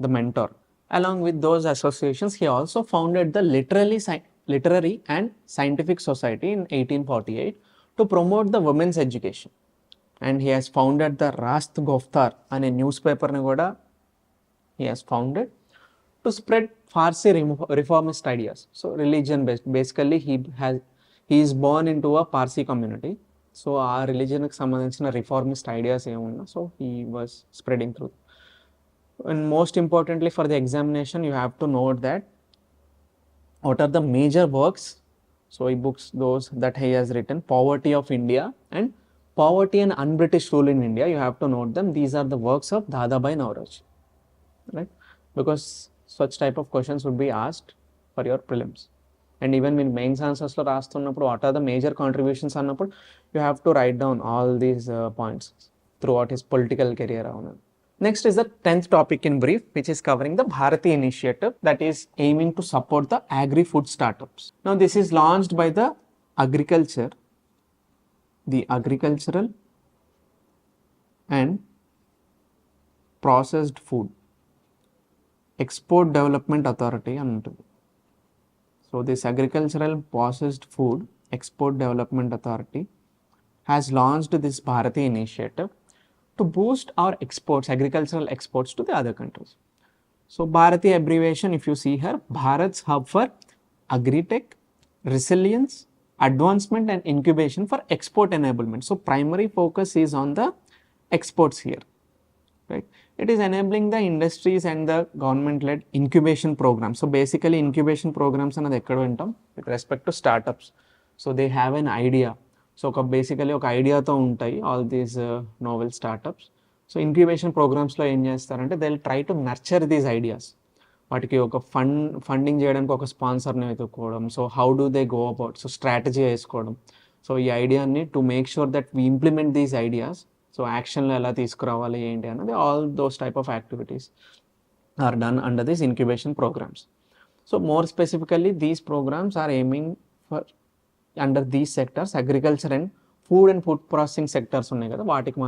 the mentor. Along with those associations he also founded the literary and scientific society in 1848 to promote the women's education. And he has founded the Rast Goftar ane newspaper ni kuda he has founded to spread Farsi reformist ideas. So religion based, basically he is born into a Parsi community. So ఆ religion కి సంబంధించిన reformist ideas ఏమున్నా so he was spreading through. And most importantly for the examination you have to note that what are the major works, so he books those that he has written, Poverty of India and Poverty and Un-British Rule in India. You have to note them, these are the works of Dadabhai Naoroji, right? Because such type of questions would be asked for your prelims. అండ్ even మీరు mains ఆన్సర్స్లో రాస్తున్నప్పుడు what are the major contributions అన్నప్పుడు you have to write down all these points throughout his political career. అవును. Next is the 10th topic in brief, which is covering the BHARATI initiative that is aiming to support the agri-food startups. Now this is launched by the Agricultural and Processed Food Export Development Authority అని ఉంటుంది. So this Agricultural Processed Food Export Development Authority has launched this BHARATI initiative to boost our exports, agricultural exports to the other countries. So BHARATI abbreviation, if you see here, Bharat's hub for agri-tech, resilience, advancement and incubation for export enablement. So primary focus is on the exports here, right? It is enabling the industries and the government-led incubation programs. So basically incubation programs another ekkada vintam with respect to startups. So they have an idea. So basically ఒక ఐడియాతో ఉంటాయి all these novel startups. So incubation ప్రోగ్రామ్స్లో ఏం చేస్తారంటే they will try to nurture these ideas. వాటికి ఒక funding చేయడానికి ఒక స్పాన్సర్ని వెతుక్కోవడం. So how do they go about, so strategy వేసుకోవడం. సో ఈ ఐడియాని to make sure that we implement these ideas, so యాక్షన్లో ఎలా తీసుకురావాలి ఏంటి అన్నది all those type of activities are done under these incubation programmes. So more specifically these programmes are aiming for under these sectors, agriculture and food processing sectors ఉన్నాయి కదా, వాటికి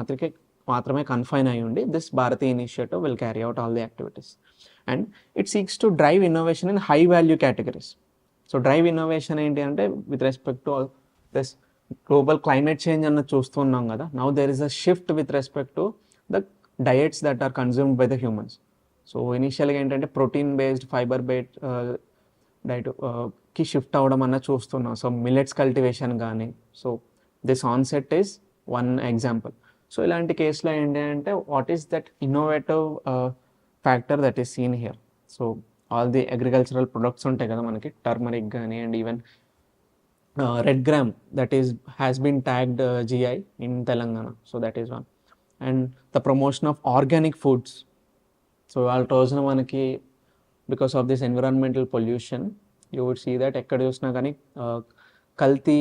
మాత్రమే confine అయ్యి ఉండి this Bharati initiative will carry out all the activities. And it seeks to drive innovation in high value categories. So drive innovation ఏంటి అంటే with respect to this global climate change అన్నది చూస్తున్నాం కదా, now there is a shift with respect to the diets that are consumed by the humans. So ఇనిషియల్గా ఏంటంటే protein based, fibre based diet కి shift అవ్వడం అన్నది చూస్తున్నాం. సో మిల్లెట్స్ కల్టివేషన్ కానీ, so this onset is one example. So ఇలాంటి కేసులో ఏంటి అంటే what is that innovative factor that is seen here. So all the agricultural products ఉంటాయి కదా మనకి, టర్మరిక్ కానీ and even red gram that is has been tagged GI in Telangana. So that is one. And the promotion of organic foods. So వాళ్ళ రోజున మనకి because of this environmental pollution you would see that ekkada chusna gaani kalti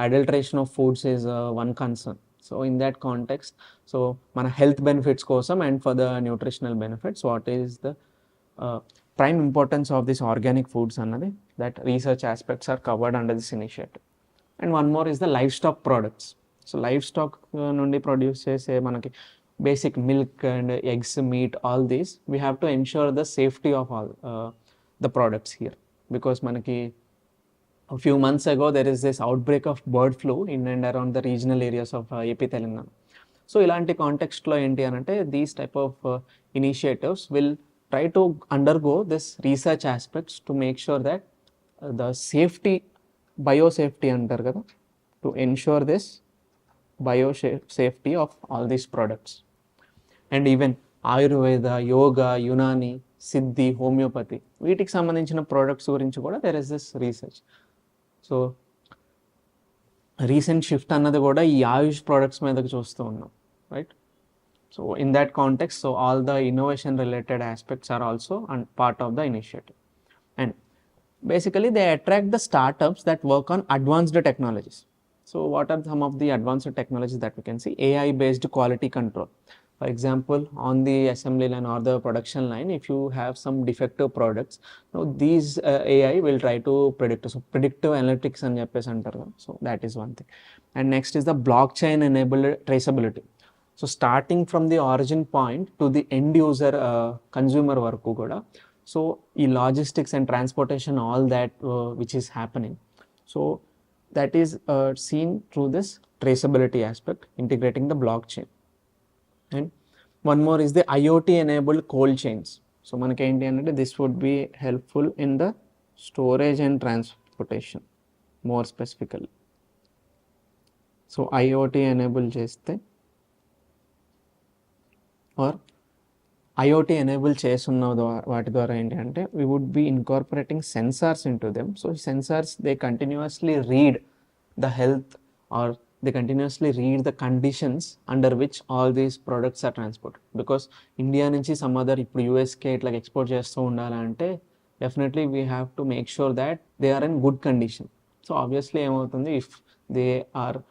adulteration of foods is one concern. So in that context, so mana health benefits kosam and for the nutritional benefits, what is the prime importance of this organic foods annadi, that research aspects are covered under this initiative. And one more is the livestock products. So livestock nundi produce chese manaki basic milk and eggs, meat, all these we have to ensure the safety of all the products here. Because manaki a few months ago there is this outbreak of bird flu in and around the regional areas of AP Telangana. So ilanti context lo enti anante these type of initiatives will try to undergo this research aspects to make sure that the safety, biosafety antaru kada, to ensure this biosafety of all these products. And even Ayurveda, Yoga, Unani, Siddha, homeopathy, వీటికి సంబంధించిన products గురించి కూడా there is this research. So recent shift అన్నది కూడా ఈ Ayush products మీదకి చూస్తూ ఉన్నాం, right? So in that context, so all the innovation related aspects are also part of the initiative. And basically they attract the startups that work on advanced technologies. So what are some of the advanced technologies that we can see? AI based quality control. For example, on the assembly line or the production line, if you have some defective products, now these AI will try to predict. So predictive analytics అని చెప్పేసి అంటారు. So that is one thing. And next is the blockchain enabled traceability. So starting from the origin point to the end user consumer వరకు కూడా, so ఈ logistics and transportation, all that which is happening, so that is seen through this traceability aspect, integrating the blockchain. And one more is the IoT enabled cold chains. So manaki enti ante this would be helpful in the storage and transportation more specifically. So IoT enable cheste or IoT enable చేస్తున్న వాటి ద్వారా ఏంటి అంటే we would be incorporating sensors into them. So sensors, they continuously read the health or they continuously read the conditions under which all these products are transported. Because India నుంచి some other ఇప్పుడు USK ఇట్లా export చేస్తూ ఉండాలంటే definitely we have to make sure that they are in good condition. So obviously if they are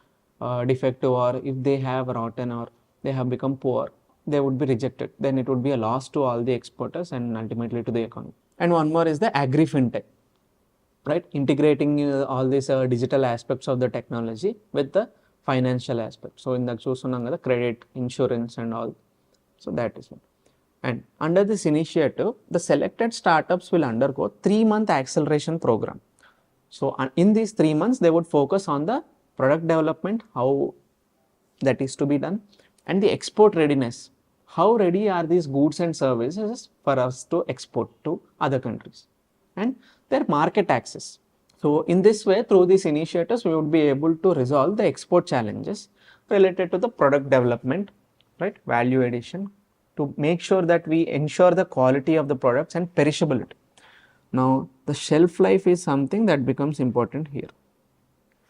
defective, or if they have rotten, or they have become poor, they would be rejected. Then it would be a loss to all the exporters and ultimately to the economy. And one more is the Agri fintech, right? Integrating all these digital aspects of the technology with the financial aspect. So in the చూస్తున్నాం కదా, credit, insurance and all. So that is one. And under this initiative, the selected startups will undergo 3-month acceleration program. So in these 3 months, they would focus on the product development, how that is to be done, and the export readiness. How ready are these goods and services for us to export to other countries, and their market access. So in this way, through these initiatives, we would be able to resolve the export challenges related to the product development, right? Value addition, to make sure that we ensure the quality of the products and perishability. Now, the shelf life is something that becomes important here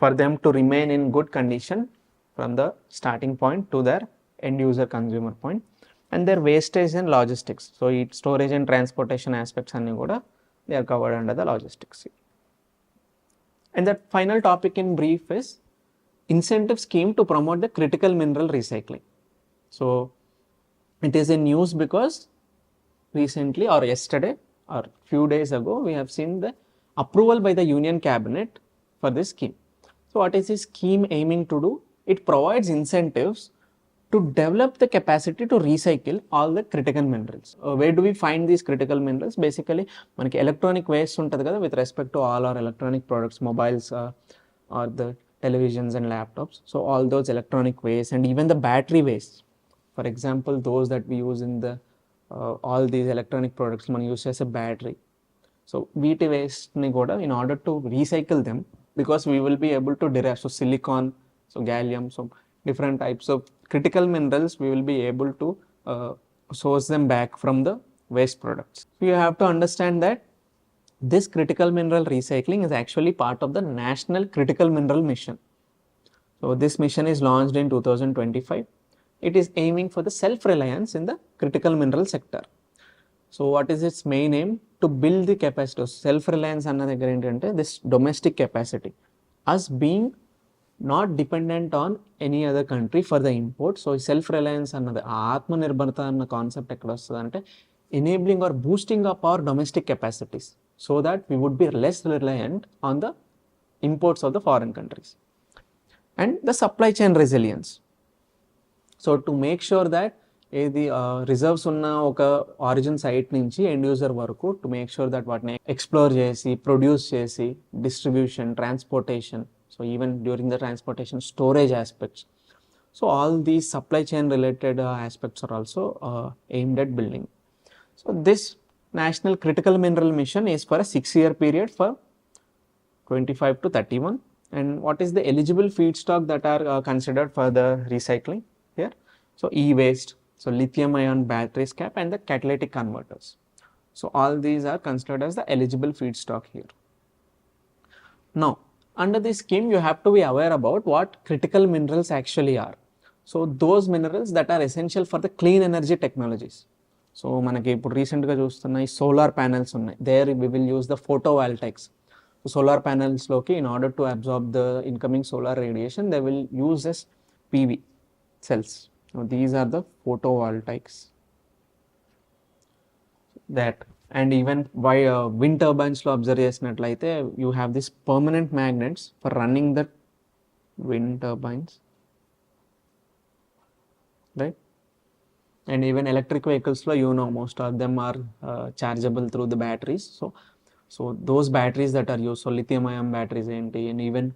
for them to remain in good condition from the starting point to their end user consumer point, and their wastage and logistics. So, storage and transportation aspects anni kuda they are covered under the logistics. And the final topic in brief is incentive scheme to promote the critical mineral recycling. So, it is in news because recently or yesterday or few days ago, we have seen the approval by the Union Cabinet for this scheme. So what is this scheme aiming to do? It provides incentives to develop the capacity to recycle all the critical minerals. Where do we find these critical minerals? Basically, manaki electronic waste untadi kada, with respect to all our electronic products, mobiles or the televisions and laptops. So all those electronic waste and even the battery waste. For example, those that we use in the all these electronic products, man use as a battery. So VT waste ni kuda, in order to recycle them, because we will be able to derive, so silicon, so gallium, so different types of critical minerals, we will be able to source them back from the waste products. So you have to understand that this critical mineral recycling is actually part of the National Critical Mineral Mission. So this mission is launched in 2025. It is aiming for the self-reliance in the critical mineral sector. So what is its main aim? To build the capacity. Self-reliance anna daggara entante, this domestic capacity, us being not dependent on any other country for the import. So self-reliance annadi, atma nirbharta anna concept ekkada vastadante, enabling or boosting up our domestic capacities, so that we would be less reliant on the imports of the foreign countries. And the supply chain resilience. So to make sure that the reserves ఉన్న ఒక origin site నుంచి end user వరకు, to make sure that వాటిని explore చేసి, produce చేసి, distribution, transportation, so even during the transportation, storage aspects. So all these supply chain related aspects are also aimed at building. So this national critical mineral mission is for a 6-year period for 25 to 31. And what is the eligible feedstock that are considered for the recycling here? So e-waste, so lithium ion battery scrap, and the catalytic converters. So all these are considered as the eligible feedstock here. Now, under this scheme, you have to be aware about what critical minerals actually are. So those minerals that are essential for the clean energy technologies. So manaki ippudu recent ga chustunna solar panels unnai. There we will use the photovoltaics. So solar panels loki, in order to absorb the incoming solar radiation, they will use this PV cells. Now these are the photovoltaics. That, and even by wind turbines lo observe chesinatlaithe, you have this permanent magnets for running the wind turbines, right? And even electric vehicles lo, you know, most of them are chargeable through the batteries. So those batteries that are used, so lithium ion batteries enti, and even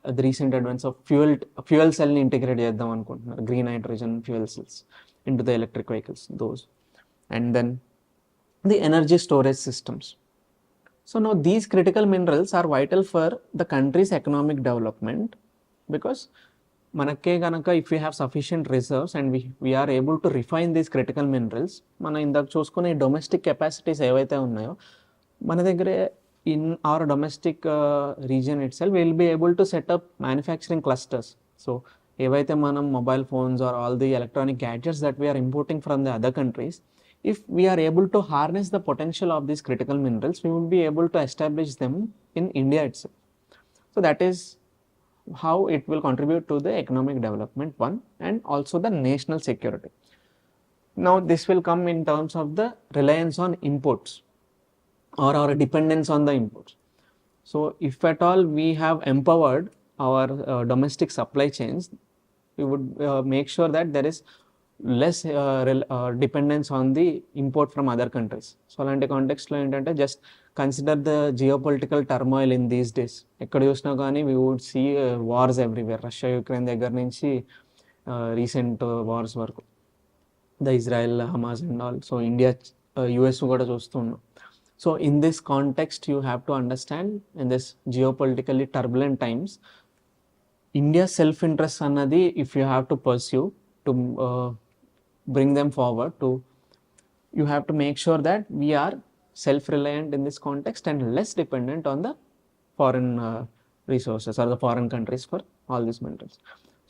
the recent advance of fuel cell ni integrate చేద్దాం అనుకుంటున్నారు, green hydrogen fuel cells into the electric vehicles, those. And then the energy storage systems. So now these critical minerals are vital for the country's economic development, because మనకే కనుక if we have sufficient reserves and we are able to refine these critical minerals, మనం ఇందాక చూసుకునే domestic capacities ఏవైతే ఉన్నాయో మన దగ్గరే, in our domestic region itself, we will be able to set up manufacturing clusters. So ఏవైతే మనం mobile phones or all the electronic gadgets that we are importing from the other countries, if we are able to harness the potential of these critical minerals, we would be able to establish them in India itself. So that is how it will contribute to the economic development, one, and also the national security. Now this will come in terms of the reliance on imports or our dependence on the imports. So if at all we have empowered our domestic supply chains, we would make sure that there is less dependence on the import from other countries. So అలాంటి కాంటెక్స్ట్లో ఏంటంటే just consider the geopolitical turmoil in these days. ఎక్కడ చూసినా కానీ we would see wars everywhere, Russia Ukraine దగ్గర నుంచి recent wars వరకు, the Israel Hamas and all. So India US కూడా చూస్తున్నాం. So in this context, you have to understand, in this geopolitically turbulent times, India's self-interest annadi, if you have to pursue to bring them forward, you have to make sure that we are self-reliant in this context and less dependent on the foreign resources or the foreign countries for all these minerals.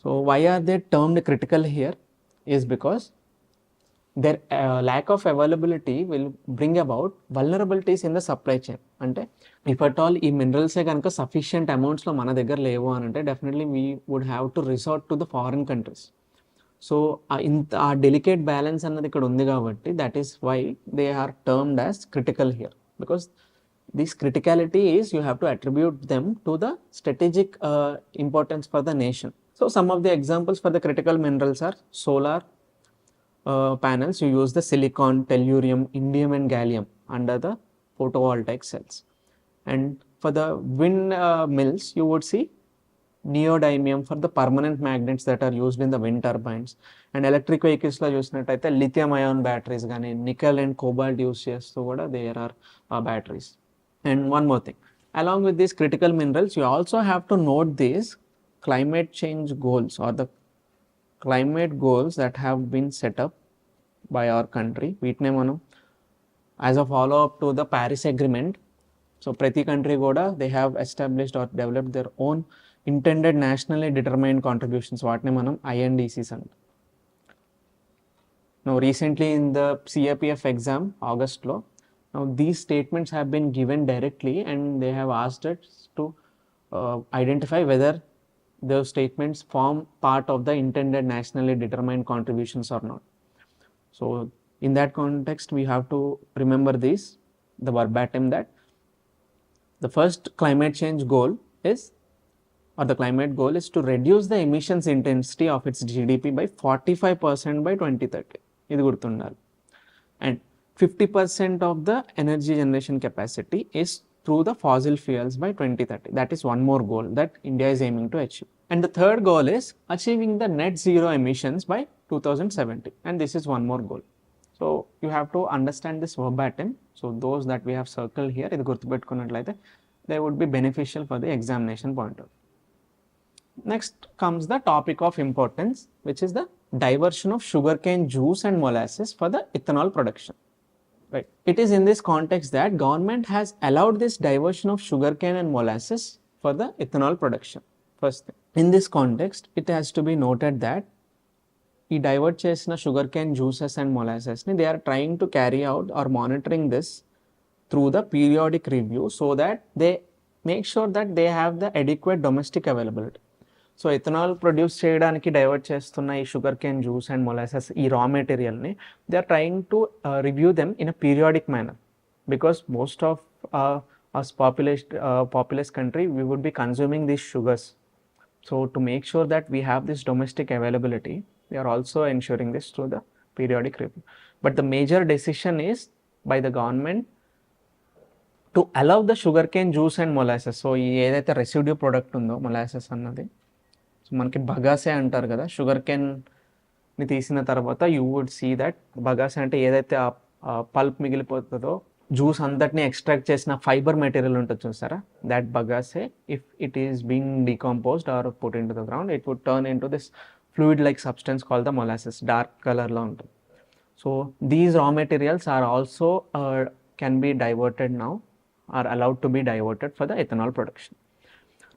So why are they termed critical here is because their lack of availability will bring about vulnerabilities in the supply chain. Ante if at all ee minerals ganaka sufficient amounts lo mana daggara levu anante, definitely we would have to resort to the foreign countries. So our delicate balance annadi ikkada undi kabatti, that is why they are termed as critical here, because this criticality is you have to attribute them to the strategic importance for the nation. So some of the examples for the critical minerals are solar panels. You use the silicon, tellurium, indium and gallium under the photovoltaic cells. And for the wind mills, you would see neodymium for the permanent magnets that are used in the wind turbines. And electric vehicles lo chusinattaithe lithium ion batteries gaani, nickel and cobalt use chestu kuda there are batteries. And one more thing, along with these critical minerals, you also have to note these climate change goals or the climate goals that have been set up by our country. వీటినే మనం as a follow up to the Paris agreement. So ప్రతి country కూడా they have established or developed their own intended nationally determined contributions, వాటిని మనం INDCs అంటాం. Now recently in the CAPF exam ఆగస్ట్లో, now these statements have been given directly and they have asked us to identify whether those statements form part of the intended nationally determined contributions or not. So in that context, we have to remember this, the verbatim, that the first climate change goal is, or the climate goal is to reduce the emissions intensity of its GDP by 45% by 2030. ఇది గుర్తుండాలి. And 50% of the energy generation capacity is through the fossil fuels by 2030. That is one more goal that India is aiming to achieve. And the third goal is achieving the net zero emissions by 2070. And this is one more goal. So you have to understand this verbatim. So those that we have circled here, ఇది గుర్తుపెట్టుకున్నట్లయితే they would be beneficial for the examination point of view. Next comes the topic of importance, which is the diversion of sugarcane juice and molasses for the ethanol production. Right. It is in this context that government has allowed this diversion of sugarcane and molasses for the ethanol production. First thing, in this context, it has to be noted that ఈ divert చేసిన sugar cane juices and మొలాసెస్ని they are trying to carry out or monitoring this through the periodic review, so that they make sure that they have the adequate domestic availability. So ethanol produce చేయడానికి divert చేస్తున్న ఈ sugar cane juice and molasses, ఈ raw మెటీరియల్ని they are trying to review them in a periodic manner, because most of us populous country, we would be consuming these sugars. So to make sure that we have this domestic availability, we are also ensuring this through the periodic review. But the major decision is by the government to allow the sugarcane juice and molasses. So ఈ ఏదైతే residue product ఉందో molasses అన్నది, so మనకి bagasse అంటారు కదా, షుగర్కేన్ని తీసిన తర్వాత you would see that bagasse అంటే ఏదైతే పల్ప్ మిగిలిపోతుందో, జ్యూస్ అంతటిని ఎక్స్ట్రాక్ట్ చేసిన ఫైబర్ మెటీరియల్ ఉంటుంది చూసారా, that bagasse if it is being decomposed or put in to the ground, it would turn in to this fluid like substance called the molasses, dark color lo ఉంటుంది. So these raw materials are also can be diverted now, are allowed to be diverted for the ethanol production.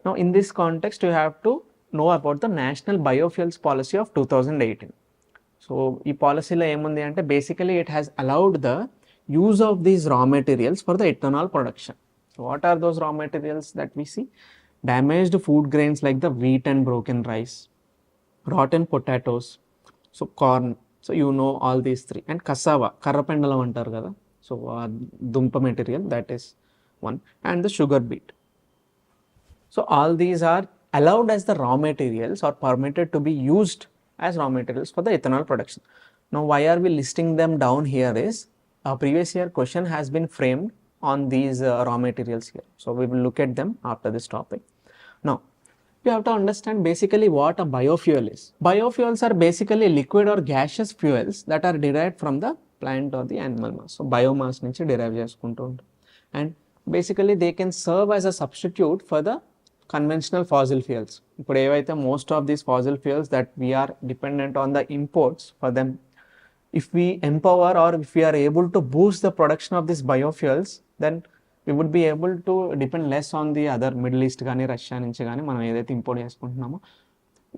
Now in this context, you have to know about the National Biofuels Policy of 2018. So ఈ పాలసీలో ఏముంది అంటే basically it has allowed the use of these raw materials for the ethanol production. So what are those raw materials that we see? Damaged food grains like the wheat and broken rice, rotten potatoes, so corn, so you know all these three, and cassava, karrapendalam antaru kada, so dumpa material, that is one, and the sugar beet. So all these are allowed as the raw materials or permitted to be used as raw materials for the ethanol production. Now why are we listing them down here is a previous year question has been framed on these raw materials here. So we will look at them after this topic. Now you have to understand basically what a biofuel is. Biofuels are basically liquid or gaseous fuels that are derived from the plant or the animal mass. So biomass nunchi derive cheskuntu untaru, and basically they can serve as a substitute for the conventional fossil fuels. ఇప్పుడు ఏవైతే most of these fossil fuels that we are dependent on the imports for them, if we empower or if we are able to boost the production of these biofuels, then we would be able to depend less on the other Middle East కానీ Russia నుంచి కానీ మనం ఏదైతే import చేసుకుంటున్నామో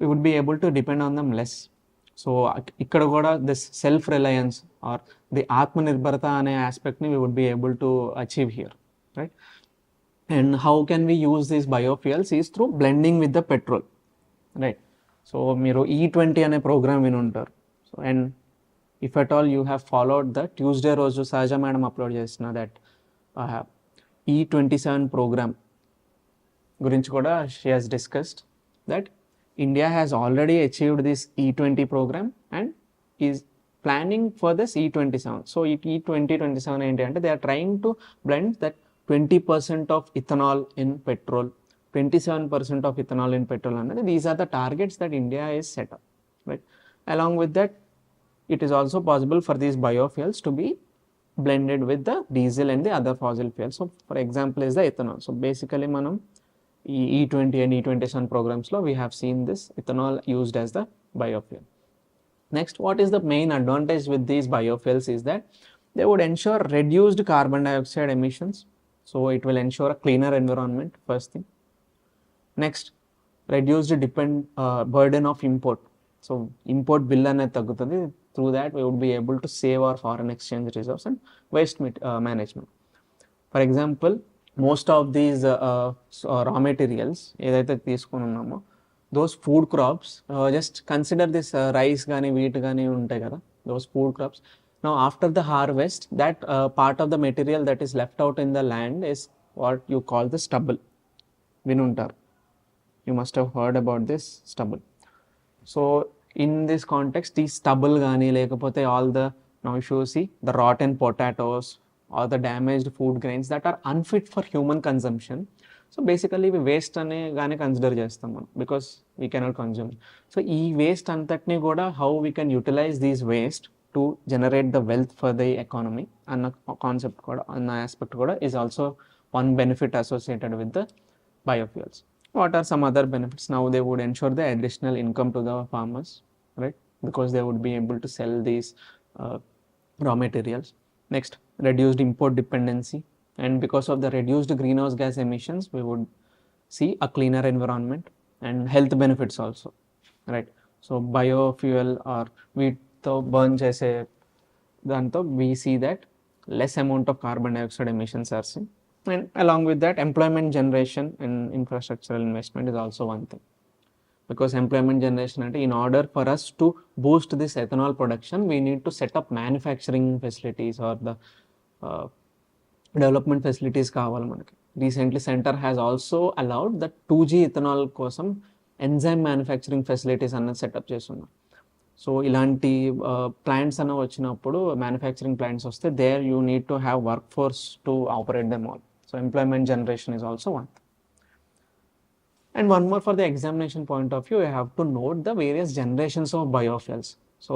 we would be able to depend on them less. So ఇక్కడ కూడా this self reliance or the Atmanirbharta అనే ఆస్పెక్ట్ని we would be able to achieve here, right? And how can we use these biofuels is through blending with the petrol, right? So మీరు E20 అనే programme విని ఉంటారు. So and if at all you have followed the Tuesday రోజు సహజ madam upload చేసిన that E27 program గురించి కూడా she has discussed that India has already achieved this E20 program and is planning for this E27. So E2027 ఏంటి అంటే they are trying to blend that 20% of ethanol in petrol, 27% of ethanol in petrol అనేది these are the targets that India is set up, right? Along with that, it is also possible for these biofuels to be blended with the diesel and the other fossil fuels. So for example is the ethanol. So basically manam E20 and E27 programs lo we have seen this ethanol used as the biofuel. Next, what is the main advantage with these biofuels is that they would ensure reduced carbon dioxide emissions. So it will ensure a cleaner environment, first thing. Next, reduced burden of import. So import bill అనేది తగ్గుతుంది. Through that we would be able to save our foreign exchange reserves and waste management. For example, most of these raw materials ఏదైతే తీసుకుని ఉన్నామో those food crops, just consider this rice కానీ wheat కానీ ఉంటాయి కదా, those food crops. Now after the harvest, that part of the material that is left out in the land is what you call the stubble. వినుంటారు, you must have heard about this stubble. So in this context, the stubble gaani lekapothe all the, now if you see the rotten potatoes or the damaged food grains that are unfit for human consumption, so basically we waste ane gaani consider chestam manam because we cannot consume. So ee waste antatni kuda how we can utilize these waste to generate the wealth for the economy anna concept kuda, anna aspect kuda is also one benefit associated with the biofuels. What are some other benefits? Now they would ensure the additional income to the farmers, right? Because they would be able to sell these raw materials. Next, reduced import dependency, and because of the reduced greenhouse gas emissions, we would see a cleaner environment and health benefits also, right? So biofuel or wheat to burn chese danto we see that less amount of carbon dioxide emissions are seen. And along with that, employment generation and infrastructural investment is also one thing, because employment generation ante in order for us to boost this ethanol production, we need to set up manufacturing facilities or the development facilities కావాలి మనకి. Recently center has also allowed that 2G ethanol కోసం enzyme manufacturing facilities అన్నది setup చేస్తున్నారు. So ఇలాంటి plants అన్న వచ్చినప్పుడు, manufacturing plants వస్తే there you need to have work force to operate them all. So employment generation is also one. And one more, for the examination point of view, you have to note the various generations of biofuels. So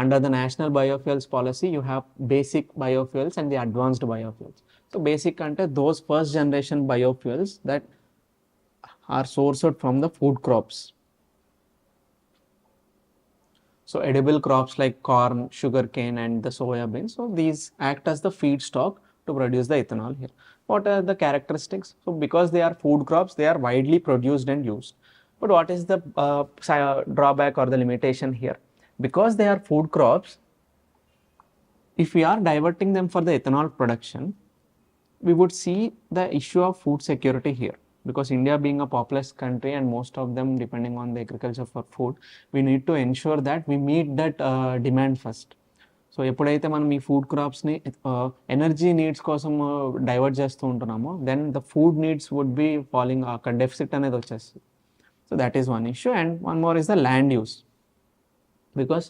under the national biofuels policy, you have basic biofuels and the advanced biofuels. So basic ante those first generation biofuels that are sourced from the food crops. So edible crops like corn, sugarcane and the soya beans. So these act as the feedstock to produce the ethanol here. What are the characteristics? So because they are food crops, they are widely produced and used. But what is the drawback or the limitation here? because they are food crops, if we are diverting them for the ethanol production, we would see the issue of food security here, because India being a populous country and most of them depending on the agriculture for food, we need to ensure that we meet that demand first. So ఎప్పుడైతే మనం ఈ food క్రాప్స్ని energy needs కోసం divert చేస్తూ ఉంటున్నామో, then the food needs would be following, అక్కడ deficit అనేది వచ్చేస్తుంది. So that is one issue. And one more is the land use, because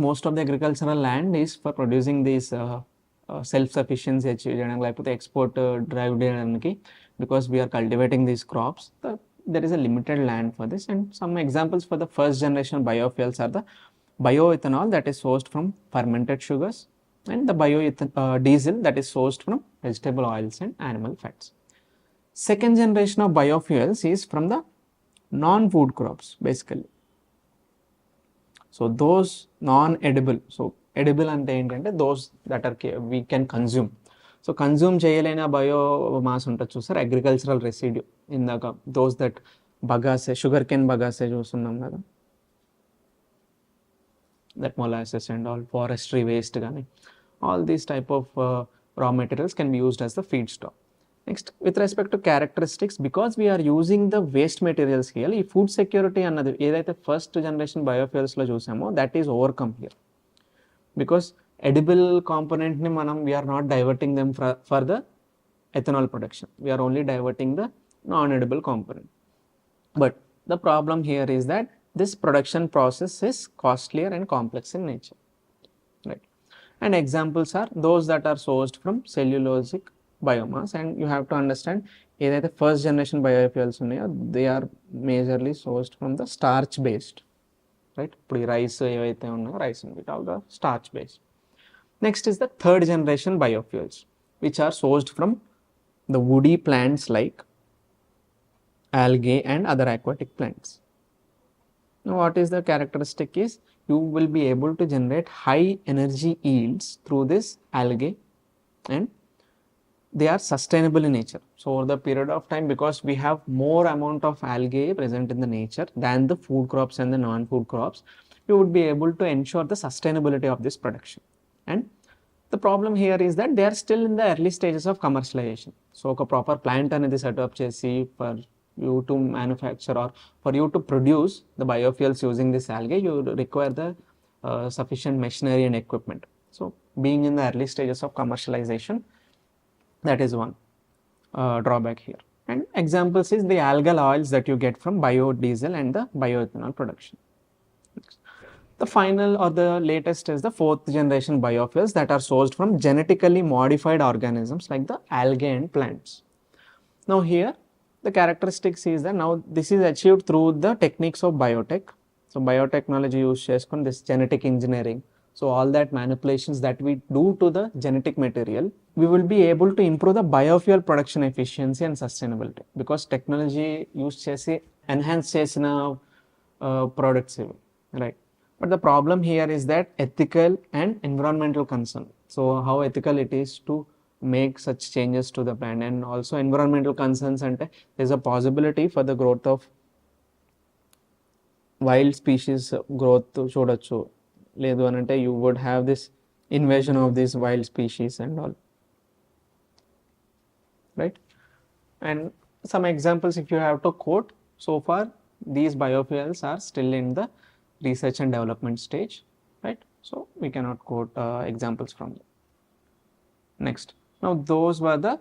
most of the agricultural land is for producing these self sufficiency achieve చేయడానికి, లేకపోతే export drive చేయడానికి, because we are cultivating these crops, there is a limited land for this. And some examples for the first generation biofuels are the bioethanol that is sourced from fermented sugars, and the diesel that is sourced from vegetable oils and animal fats. Second generation of biofuels is from the non-food crops basically. So those non-edible, so edible ante entante those that are we can consume. So consume చేయలేని biomass ఉంటుంది చూసారు, agricultural residue, ఇందాక those that బగాసే, sugarcane బగాసే చూస్తున్నాం కదా, that molasses and all, forestry waste gaani, all these type of raw materials can be used as the feedstock. Next, with respect to characteristics, because we are using the waste materials here, ee food security annadi edaithe first generation biofuels lo chusamo, that is overcome here, because edible component ni manam we are not diverting them for the ethanol production, we are only diverting the non-edible component. But the problem here is that this production process is costlier and complex in nature, right? And examples are those that are sourced from cellulosic biomass, and you have to understand edaithe first generation biofuels unnayo, they are majorly sourced from the starch based, right? Ippudu rice evaithe unnayo, rice and wheat, all the starch based. Next is the third generation biofuels, which are sourced from the woody plants like algae and other aquatic plants. Now what is the characteristic is, you will be able to generate high energy yields through this algae, and they are sustainable in nature. So over the period of time, because we have more amount of algae present in the nature than the food crops and the non-food crops, you would be able to ensure the sustainability of this production. And the problem here is that they are still in the early stages of commercialization. So a proper plant anedi set up chesi for you to manufacture or for you to produce the biofuels using this algae, you require the sufficient machinery and equipment. So being in the early stages of commercialization, that is one drawback here. And examples is the algal oils that you get from biodiesel and the bioethanol production. The final or the latest is the fourth generation biofuels that are sourced from genetically modified organisms like the algae and plants. Now here the characteristics is that now this is achieved through the techniques of biotech. So biotechnology use cheskoni this genetic engineering. So all that manipulations that we do to the genetic material, we will be able to improve the biofuel production efficiency and sustainability, because technology use chesi enhance chesina products, right? But the problem here is that ethical and environmental concern. So how ethical it is to make such changes to the plant, and also environmental concerns ante there is a possibility for the growth of wild species growth చూడొచ్చు, లేదు అని అంటే you would have this invasion of these wild species and all, right? And some examples if you have to quote, so far these biofuels are still in the research and development stage, right? So we cannot quote examples from them. Next, now those were the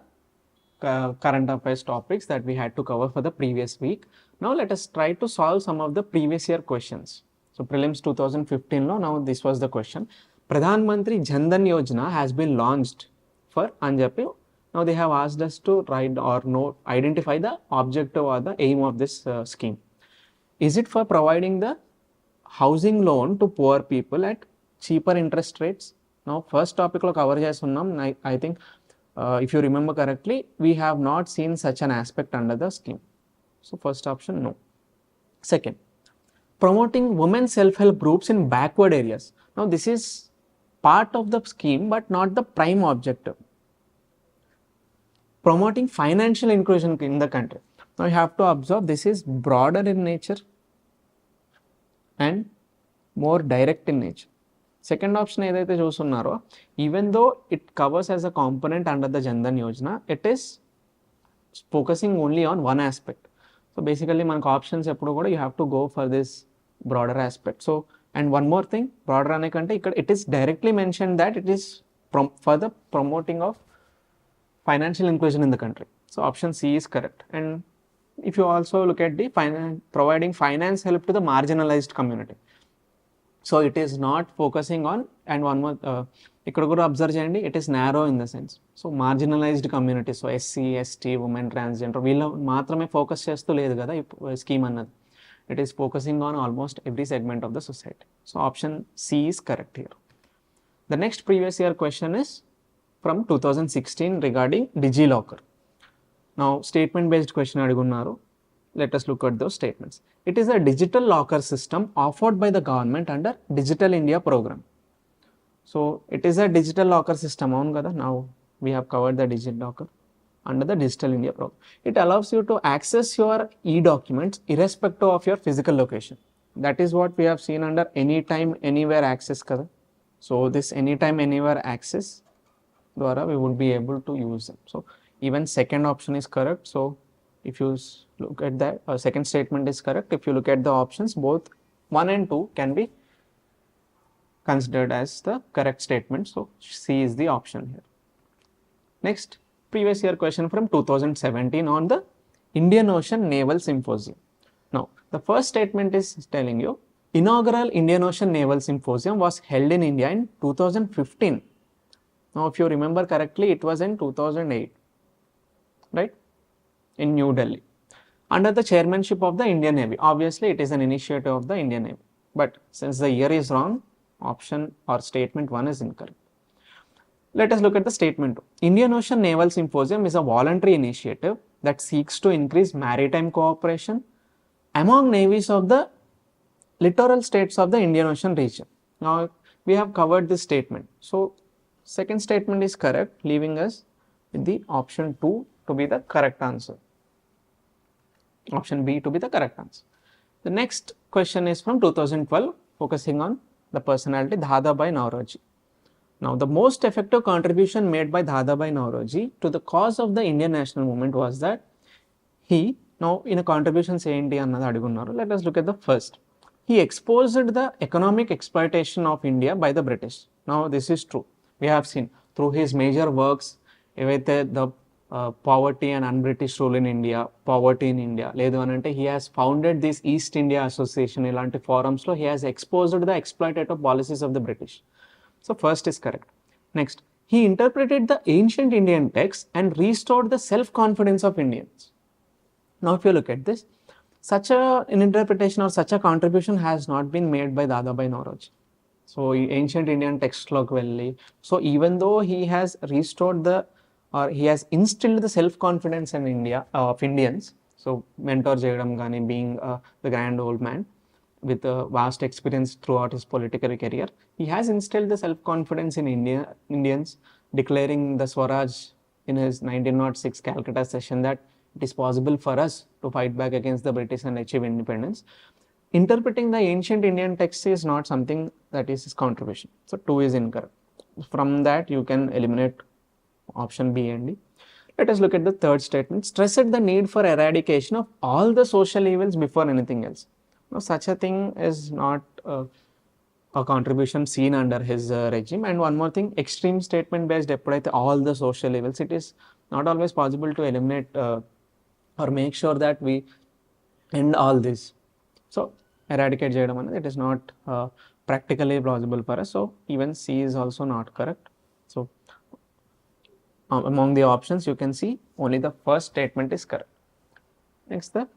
current affairs topics that we had to cover for the previous week. Now let us try to solve some of the previous year questions. So prelims 2015 lo, now this was the question, Pradhan Mantri Jan Dhan Yojana has been launched for Anjapi. Now they have asked us to write or identify the objective or the aim of this scheme. Is it for providing the housing loan to poor people at cheaper interest rates? Now first topic lo cover chestunnam, I think if you remember correctly, we have not seen such an aspect under the scheme. So first option no. Second, promoting women self-help groups in backward areas. Now this is part of the scheme but not the prime objective. Promoting financial inclusion in the country. Now you have to observe this is broader in nature and more direct in nature. Second option ఏదైతే చూస్తున్నారో, even though it covers as a component under the Jan Dhan Yojana, it is focusing only on one aspect. So basically మనకు options ఎప్పుడు కూడా you have to go for this broader aspect. So and one more thing, broader అనే కంటే ఇక్కడ it is directly mentioned that it is for the promoting of financial inclusion in the country. So option C is correct. And if you also look at the providing finance help to the marginalized community. So it is not focusing on, and one more ఇక్కడ కూడా observe చేయండి, it is narrow in the sense. So marginalized community, so SC, ST, women, transgender వీళ్ళ మాత్రమే focus చేస్తూ లేదు కదా ఈ scheme అన్నది. It is focusing on almost every segment of the society. So option C is correct here. The next previous year question is from 2016 regarding DigiLocker. Now statement based question అడుగున్నారు. Let us look at those statements. It is a digital locker system offered by the government under Digital India program. So it is a digital locker system on kada. Now we have covered the digital locker under the Digital India program. It allows you to access your e-documents irrespective of your physical location. That is what we have seen under anytime anywhere access kada. So this anytime anywhere access dwara we would be able to use them. So even second option is correct. So if you look at that, second statement is correct. If you look at the options, both 1 and 2 can be considered as the correct statement. So C is the option here. Next, previous year question from 2017 on the Indian Ocean Naval Symposium. Now, the first statement is telling you, inaugural Indian Ocean Naval Symposium was held in India in 2015. Now, if you remember correctly, it was in 2008, right? In New Delhi, under the chairmanship of the Indian Navy. Obviously, it is an initiative of the Indian Navy. But since the year is wrong, option or statement 1 is incorrect. Let us look at the statement 2. Indian Ocean Naval Symposium is a voluntary initiative that seeks to increase maritime cooperation among navies of the littoral states of the Indian Ocean region. Now, we have covered this statement. So, second statement is correct, leaving us with the option 2 to be the correct answer. Option B to be the correct answer. The next question is from 2012, focusing on the personality Dadabhai Naoroji. Now, the most effective contribution made by Dadabhai Naoroji to the cause of the Indian national movement was that he, now in a contribution sayindi annadu adugunnaru. Let us look at the first. He exposed the economic exploitation of India by the British. Now, this is true. We have seen through his major works, evaithe the poverty and un-British rule in India, poverty in India, ledu anante he has founded this East India Association, ilanti forums lo he has exposed the exploitative policies of the British. So first is correct. Next, he interpreted the ancient Indian texts and restored the self-confidence of Indians. Now if you look at this, such an interpretation or such a contribution has not been made by Dadabhai Naoroji. So ancient Indian text loki velli, so even though he has restored the or he has instilled the self-confidence in India of Indians, so mentor cheyadam gaani, being the grand old man with a vast experience throughout his political career, he has instilled the self-confidence in Indians, declaring the Swaraj in his 1906 Calcutta session that it is possible for us to fight back against the British and achieve independence. Interpreting the ancient Indian text is not something that is his contribution. So 2 is incorrect. From that you can eliminate option B and D. Let us look at the third statement. Stressed the need for eradication of all the social evils before anything else. Now, such a thing is not a contribution seen under his regime. And one more thing, extreme statement based eppudaithe all the social evils, it is not always possible to eliminate or make sure that we end all this. So eradicate cheyadam anadi, it is not practically plausible for us. So even C is also not correct. So among the options you can see only the first statement is correct. Next, the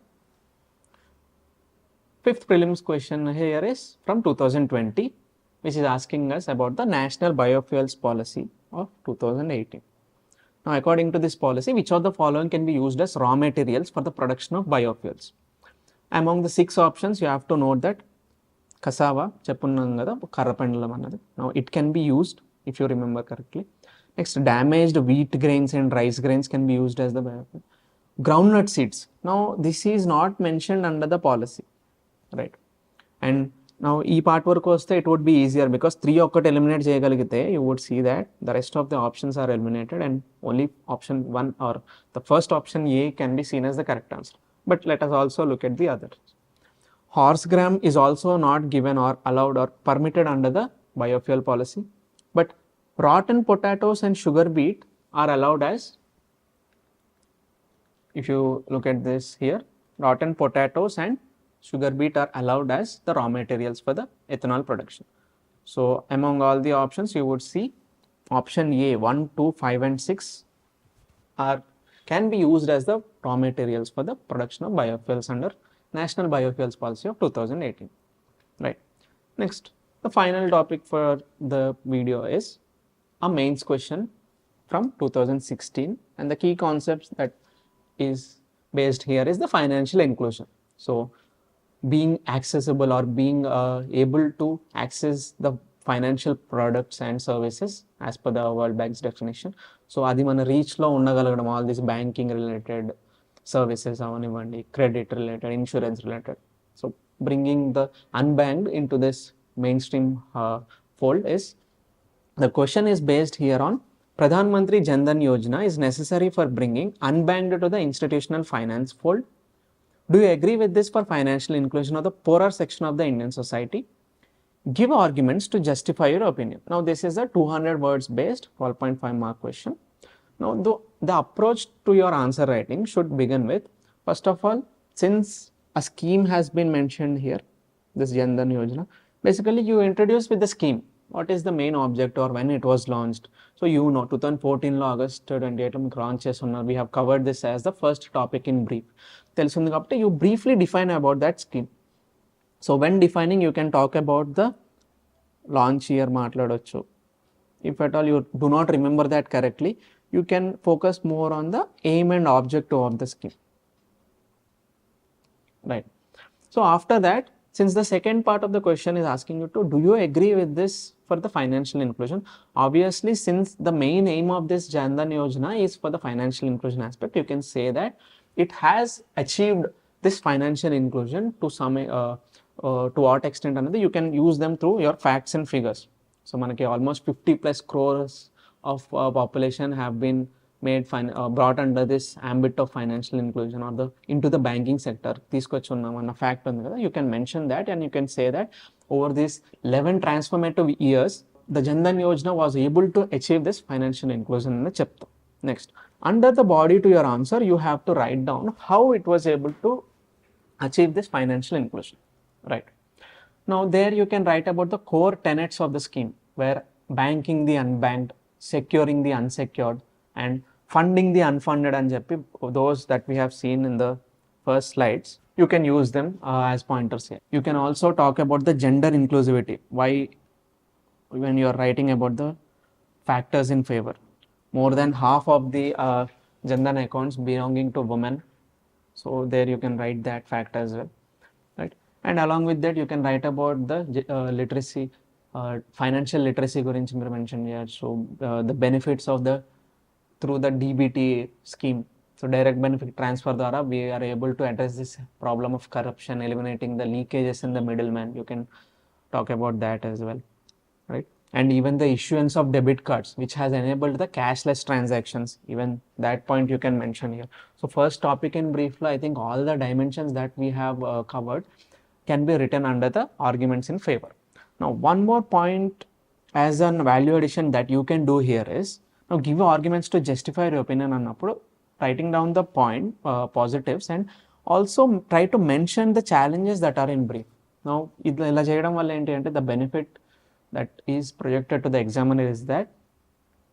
fifth prelims question here is from 2020, which is asking us about the National Biofuels Policy of 2018. Now, according to this policy, which of the following can be used as raw materials for the production of biofuels? Among the 6 options, you have to note that cassava, చెప్పున్నాం కదా కర్రపెండలం అన్నది. Now, it can be used if you remember correctly. Next, damaged wheat grains and rice grains can be used as the biofuel. Groundnut seeds. Now, this is not mentioned under the policy, right? And Now ఈ part వరకు వస్తే it would be easier because 3 ఒక్కటి eliminate చేయగలిగితే you would see that the rest of the options are eliminated and only option 1 or the first option A can be seen as the correct answer. But let us also look at the others. Horse gram is also not given or allowed or permitted under the biofuel policy, but rotten potatoes and sugar beet are allowed as, if you look at this here, rotten potatoes and sugar beet are allowed as the raw materials for the ethanol production. So among all the options you would see option A 1, 2, 5 and 6 are can be used as the raw materials for the production of biofuels under National Biofuels Policy of 2018. Right. Next, the final topic for the video is a mains question from 2016, and the key concepts that is based here is the financial inclusion. So being accessible or being able to access the financial products and services as per the World Bank's definition. So adi mana reach lo undagalagam, all this banking related services avanivandi, credit related, insurance related. So bringing the unbanked into this mainstream fold is, the question is based here on Pradhan Mantri Jan Dhan Yojana is necessary for bringing unbanked to the institutional finance fold. Do you agree with this for financial inclusion of the poorer section of the Indian society? Give arguments to justify your opinion. Now this is a 200 words based 12.5 mark question. Now the approach to your answer writing should begin with, first of all, since a scheme has been mentioned here, this Jan Dhan Yojana, basically you introduce with the scheme. What is the main object or when it was launched? So you know 2014 లో August 28 మీకు launch చేస్తున్నారు. We have covered this as the first topic in brief. తెలుసుంది కాబట్టి you briefly define about that scheme. So when defining you can talk about the launch year మాట్లాడొచ్చు. If at all you do not remember that correctly, you can focus more on the aim and objective of the scheme. Right. So after that, since the second part of the question is asking you to, do you agree with this for the financial inclusion? Obviously, since the main aim of this Jan Dhan Yojana is for the financial inclusion aspect, you can say that it has achieved this financial inclusion to some to what extent another. You can use them through your facts and figures. So manaki almost 50 plus crores of population have been made brought under this ambit of financial inclusion or the into the banking sector. Teeskochunnamana fact undi kada, you can mention that and you can say that over these 11 transformative years the Jan Dhan Yojana was able to achieve this financial inclusion అని చెప్తాం. Next, under the body to your answer you have to write down how it was able to achieve this financial inclusion. Right. Now there you can write about the core tenets of the scheme, where banking the unbanked, securing the unsecured and funding the unfunded and చెప్పి those that we have seen in the first slides, you can use them as pointers here. You can also talk about the gender inclusivity, why when you are writing about the factors in favor. More than half of the Jan Dhan accounts belonging to women, so there you can write that fact as well. Right. And along with that you can write about the literacy, financial literacy gurinchi meer mention here. So the benefits of the through the DBT scheme, so direct benefit transfer dwara we are able to address this problem of corruption, eliminating the leakages in the middleman. You can talk about that as well. Right. And even the issuance of debit cards, which has enabled the cashless transactions, even that point you can mention here. So first topic in brief, I think all the dimensions that we have covered can be written under the arguments in favor. Now one more point as an value addition that you can do here is, now give arguments to justify your opinion annappudu writing down the point positives and also try to mention the challenges that are in brief. Now ila cheyadam valla enti ante the benefit that is projected to the examiner is that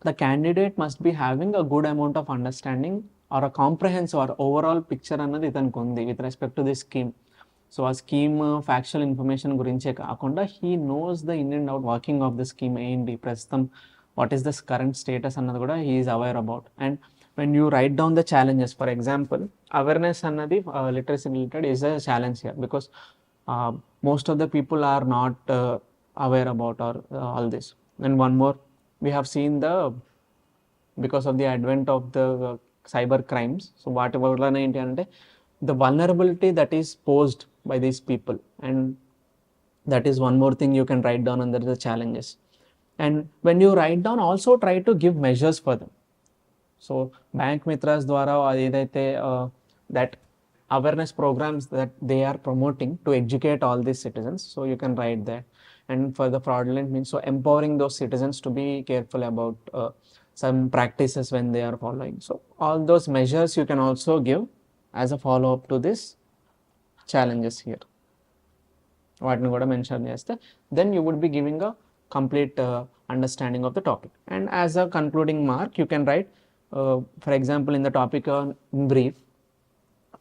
the candidate must be having a good amount of understanding or a comprehensive or overall picture అన్నది ఇతనికి ఉంది with respect to this scheme. So a scheme factual information గురించే కాకుండా he knows the in and out working of the scheme ఏంటి ప్రస్తుతం, what is the current status అన్నది కూడా he is aware about. And when you write down the challenges, for example awareness అన్నది literacy related is a challenge here because most of the people are not aware about or all this. And one more, we have seen the because of the advent of the cyber crimes, so whatever the vulnerability that is posed by these people, and That is one more thing you can write down under the challenges. And when you write down, also try to give measures for them. So bank mitras dwara edaithe that awareness programs that they are promoting to educate all these citizens, so you can write that. And for the fraudulent means, so empowering those citizens to be careful about some practices when they are following. So all those measures you can also give as a follow up to this challenges here. వాటిని కూడా mention చేస్తే then you would be giving a complete understanding of the topic. And as a concluding mark, you can write, for example, in the topic in brief,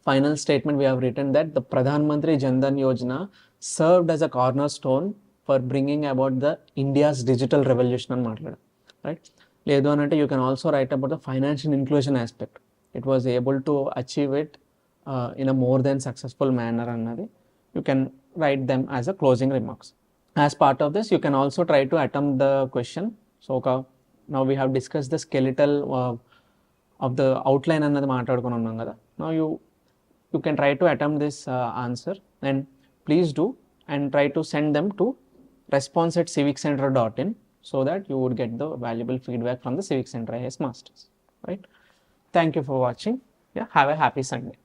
final statement we have written that the Pradhan Mantri Jan Dhan Yojana served as a cornerstone for bringing about the India's digital revolution అని మాట్లాడారు, right. లేదు అని అంటే you can also write about the financial inclusion aspect. It was able to achieve it in a more than successful manner అన్నది you can write them as a closing remarks. As part of this, you can also try to attempt the question. So now we have discussed the skeletal of the outline అన్నది మాట్లాడుకున్నాం కదా. Now you can try to attempt this answer, and please do, and try to send them to response@civiccentre.in so that you would get the valuable feedback from the Civic Centre IAS masters, right. Thank you for watching. Yeah, have a happy Sunday.